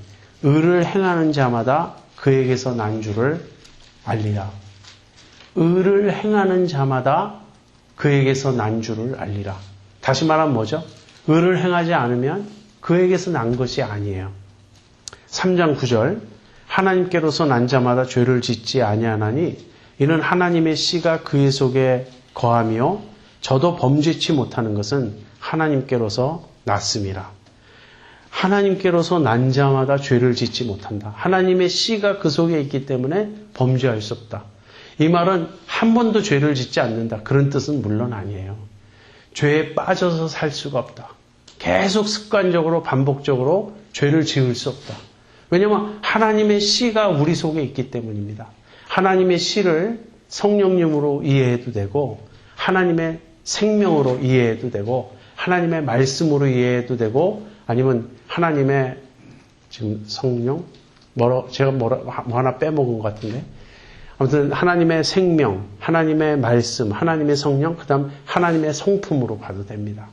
의를 행하는 자마다 그에게서 난 줄을 알리라. 의를 행하는 자마다 그에게서 난 줄을 알리라. 다시 말하면 뭐죠? 의를 행하지 않으면 그에게서 난 것이 아니에요. 3장 9절 하나님께로서 난 자마다 죄를 짓지 아니하나니 이는 하나님의 씨가 그의 속에 거하며 저도 범죄치 못하는 것은 하나님께로서 났음이라. 하나님께로서 난 자마다 죄를 짓지 못한다. 하나님의 씨가 그 속에 있기 때문에 범죄할 수 없다. 이 말은 한 번도 죄를 짓지 않는다. 그런 뜻은 물론 아니에요. 죄에 빠져서 살 수가 없다. 계속 습관적으로 반복적으로 죄를 지을 수 없다. 왜냐하면 하나님의 씨가 우리 속에 있기 때문입니다. 하나님의 씨를 성령님으로 이해해도 되고 하나님의 생명으로 이해해도 되고 하나님의 말씀으로 이해해도 되고 아니면 하나님의 지금 성령? 제가 뭐 하나 빼먹은 것 같은데. 아무튼 하나님의 생명, 하나님의 말씀, 하나님의 성령, 그 다음 하나님의 성품으로 가도 됩니다.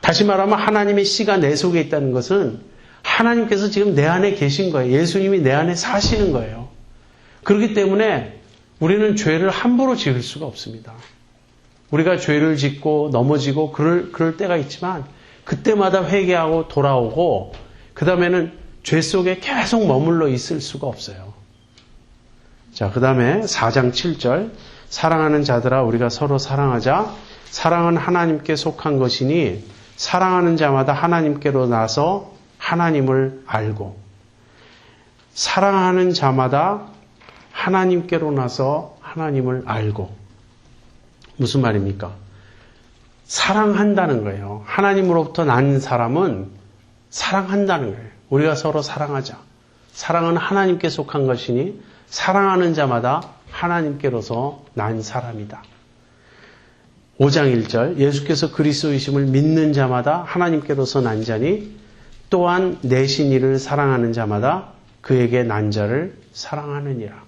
다시 말하면 하나님의 씨가 내 속에 있다는 것은 하나님께서 지금 내 안에 계신 거예요. 예수님이 내 안에 사시는 거예요. 그렇기 때문에 우리는 죄를 함부로 지을 수가 없습니다. 우리가 죄를 짓고 넘어지고 그럴 때가 있지만 그때마다 회개하고 돌아오고 그 다음에는 죄 속에 계속 머물러 있을 수가 없어요. 자, 그 다음에 4장 7절 사랑하는 자들아 우리가 서로 사랑하자. 사랑은 하나님께 속한 것이니 사랑하는 자마다 하나님께로 나서 하나님을 알고 사랑하는 자마다 하나님께로 나서 하나님을 알고 무슨 말입니까? 사랑한다는 거예요. 하나님으로부터 난 사람은 사랑한다는 거예요. 우리가 서로 사랑하자. 사랑은 하나님께 속한 것이니 사랑하는 자마다 하나님께로서 난 사람이다. 5장 1절 예수께서 그리스도이심을 믿는 자마다 하나님께로서 난 자니 또한 내신 이를 사랑하는 자마다 그에게 난 자를 사랑하느니라.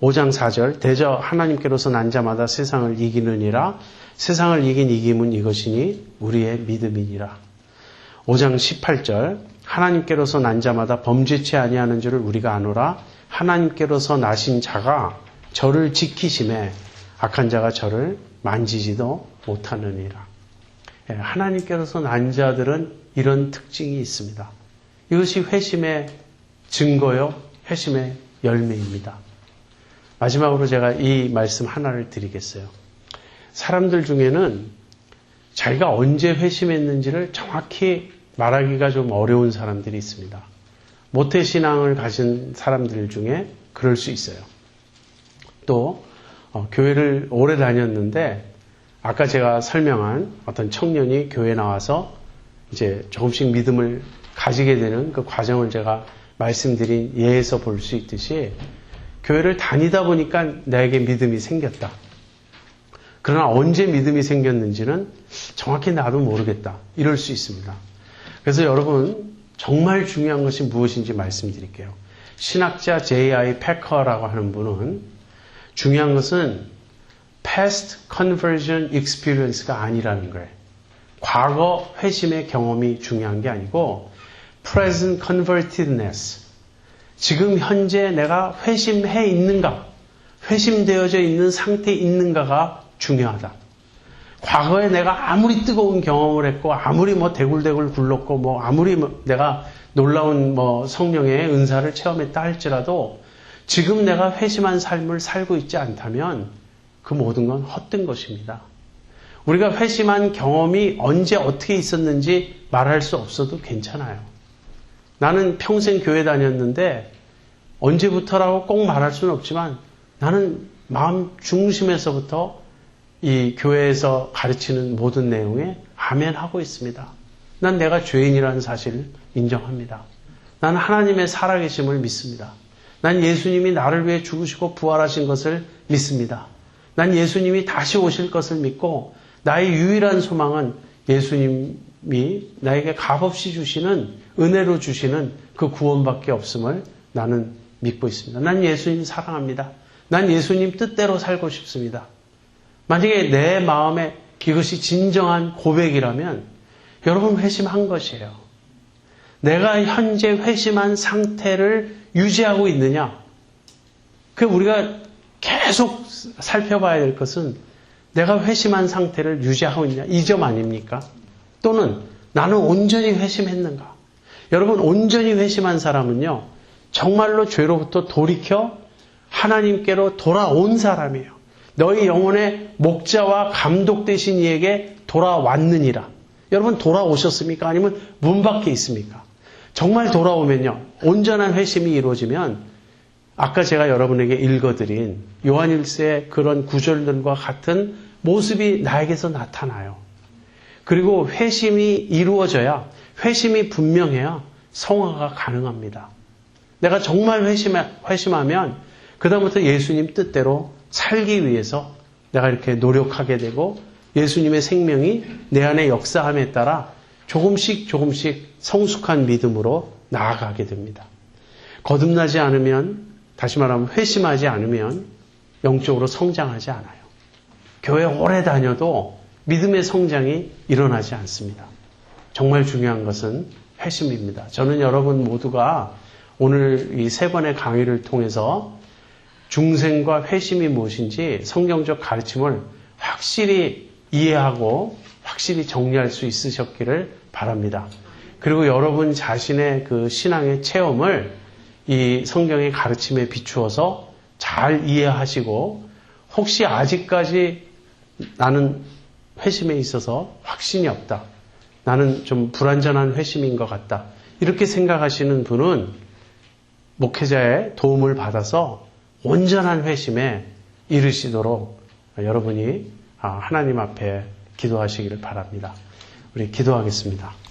5장 4절 대저 하나님께로서 난 자마다 세상을 이기느니라. 세상을 이긴 이김은 이것이니 우리의 믿음이니라. 5장 18절 하나님께로서 난 자마다 범죄치 아니하는 줄을 우리가 아노라. 하나님께로서 나신 자가 저를 지키심에 악한 자가 저를 만지지도 못하느니라. 하나님께로서 난 자들은 이런 특징이 있습니다. 이것이 회심의 증거요, 회심의 열매입니다. 마지막으로 제가 이 말씀 하나를 드리겠어요. 사람들 중에는 자기가 언제 회심했는지를 정확히 말하기가 좀 어려운 사람들이 있습니다. 모태신앙을 가진 사람들 중에 그럴 수 있어요. 또 교회를 오래 다녔는데 아까 제가 설명한 어떤 청년이 교회에 나와서 이제 조금씩 믿음을 가지게 되는 그 과정을 제가 말씀드린 예에서 볼 수 있듯이 교회를 다니다 보니까 나에게 믿음이 생겼다. 그러나 언제 믿음이 생겼는지는 정확히 나도 모르겠다. 이럴 수 있습니다. 그래서 여러분 정말 중요한 것이 무엇인지 말씀드릴게요. 신학자 J.I. 패커라고 하는 분은 중요한 것은 past conversion experience가 아니라는 거예요. 과거 회심의 경험이 중요한 게 아니고 present convertedness. 지금 현재 내가 회심해 있는가, 회심되어져 있는 상태에 있는가가 중요하다. 과거에 내가 아무리 뜨거운 경험을 했고, 아무리 대굴대굴 굴렀고, 아무리 내가 놀라운 성령의 은사를 체험했다 할지라도 지금 내가 회심한 삶을 살고 있지 않다면 그 모든 건 헛된 것입니다. 우리가 회심한 경험이 언제 어떻게 있었는지 말할 수 없어도 괜찮아요. 나는 평생 교회 다녔는데 언제부터라고 꼭 말할 수는 없지만 나는 마음 중심에서부터 이 교회에서 가르치는 모든 내용에 아멘하고 있습니다. 난 내가 죄인이라는 사실을 인정합니다. 난 하나님의 살아계심을 믿습니다. 난 예수님이 나를 위해 죽으시고 부활하신 것을 믿습니다. 난 예수님이 다시 오실 것을 믿고 나의 유일한 소망은 예수님이 나에게 값없이 주시는 은혜로 주시는 그 구원밖에 없음을 나는 믿고 있습니다. 난 예수님 사랑합니다. 난 예수님 뜻대로 살고 싶습니다. 만약에 내 마음에 이것이 진정한 고백이라면 여러분 회심한 것이에요. 내가 현재 회심한 상태를 유지하고 있느냐? 그 우리가 계속 살펴봐야 될 것은 내가 회심한 상태를 유지하고 있냐? 이 점 아닙니까? 또는 나는 온전히 회심했는가? 여러분 온전히 회심한 사람은요. 정말로 죄로부터 돌이켜 하나님께로 돌아온 사람이에요. 너희 영혼의 목자와 감독 되신 이에게 돌아왔느니라. 여러분 돌아오셨습니까? 아니면 문 밖에 있습니까? 정말 돌아오면요. 온전한 회심이 이루어지면 아까 제가 여러분에게 읽어드린 요한일서의 그런 구절들과 같은 모습이 나에게서 나타나요. 그리고 회심이 이루어져야, 회심이 분명해야 성화가 가능합니다. 내가 정말 회심하면 그다음부터 예수님 뜻대로 살기 위해서 내가 이렇게 노력하게 되고 예수님의 생명이 내 안에 역사함에 따라 조금씩 성숙한 믿음으로 나아가게 됩니다. 거듭나지 않으면, 다시 말하면 회심하지 않으면 영적으로 성장하지 않아요. 교회 오래 다녀도 믿음의 성장이 일어나지 않습니다. 정말 중요한 것은 회심입니다. 저는 여러분 모두가 오늘 이 3번의 강의를 통해서 중생과 회심이 무엇인지 성경적 가르침을 확실히 이해하고 확실히 정리할 수 있으셨기를 바랍니다. 그리고 여러분 자신의 그 신앙의 체험을 이 성경의 가르침에 비추어서 잘 이해하시고, 혹시 아직까지 나는 회심에 있어서 확신이 없다, 나는 좀 불완전한 회심인 것 같다, 이렇게 생각하시는 분은 목회자의 도움을 받아서 온전한 회심에 이르시도록 여러분이 하나님 앞에 기도하시기를 바랍니다. 우리 기도하겠습니다.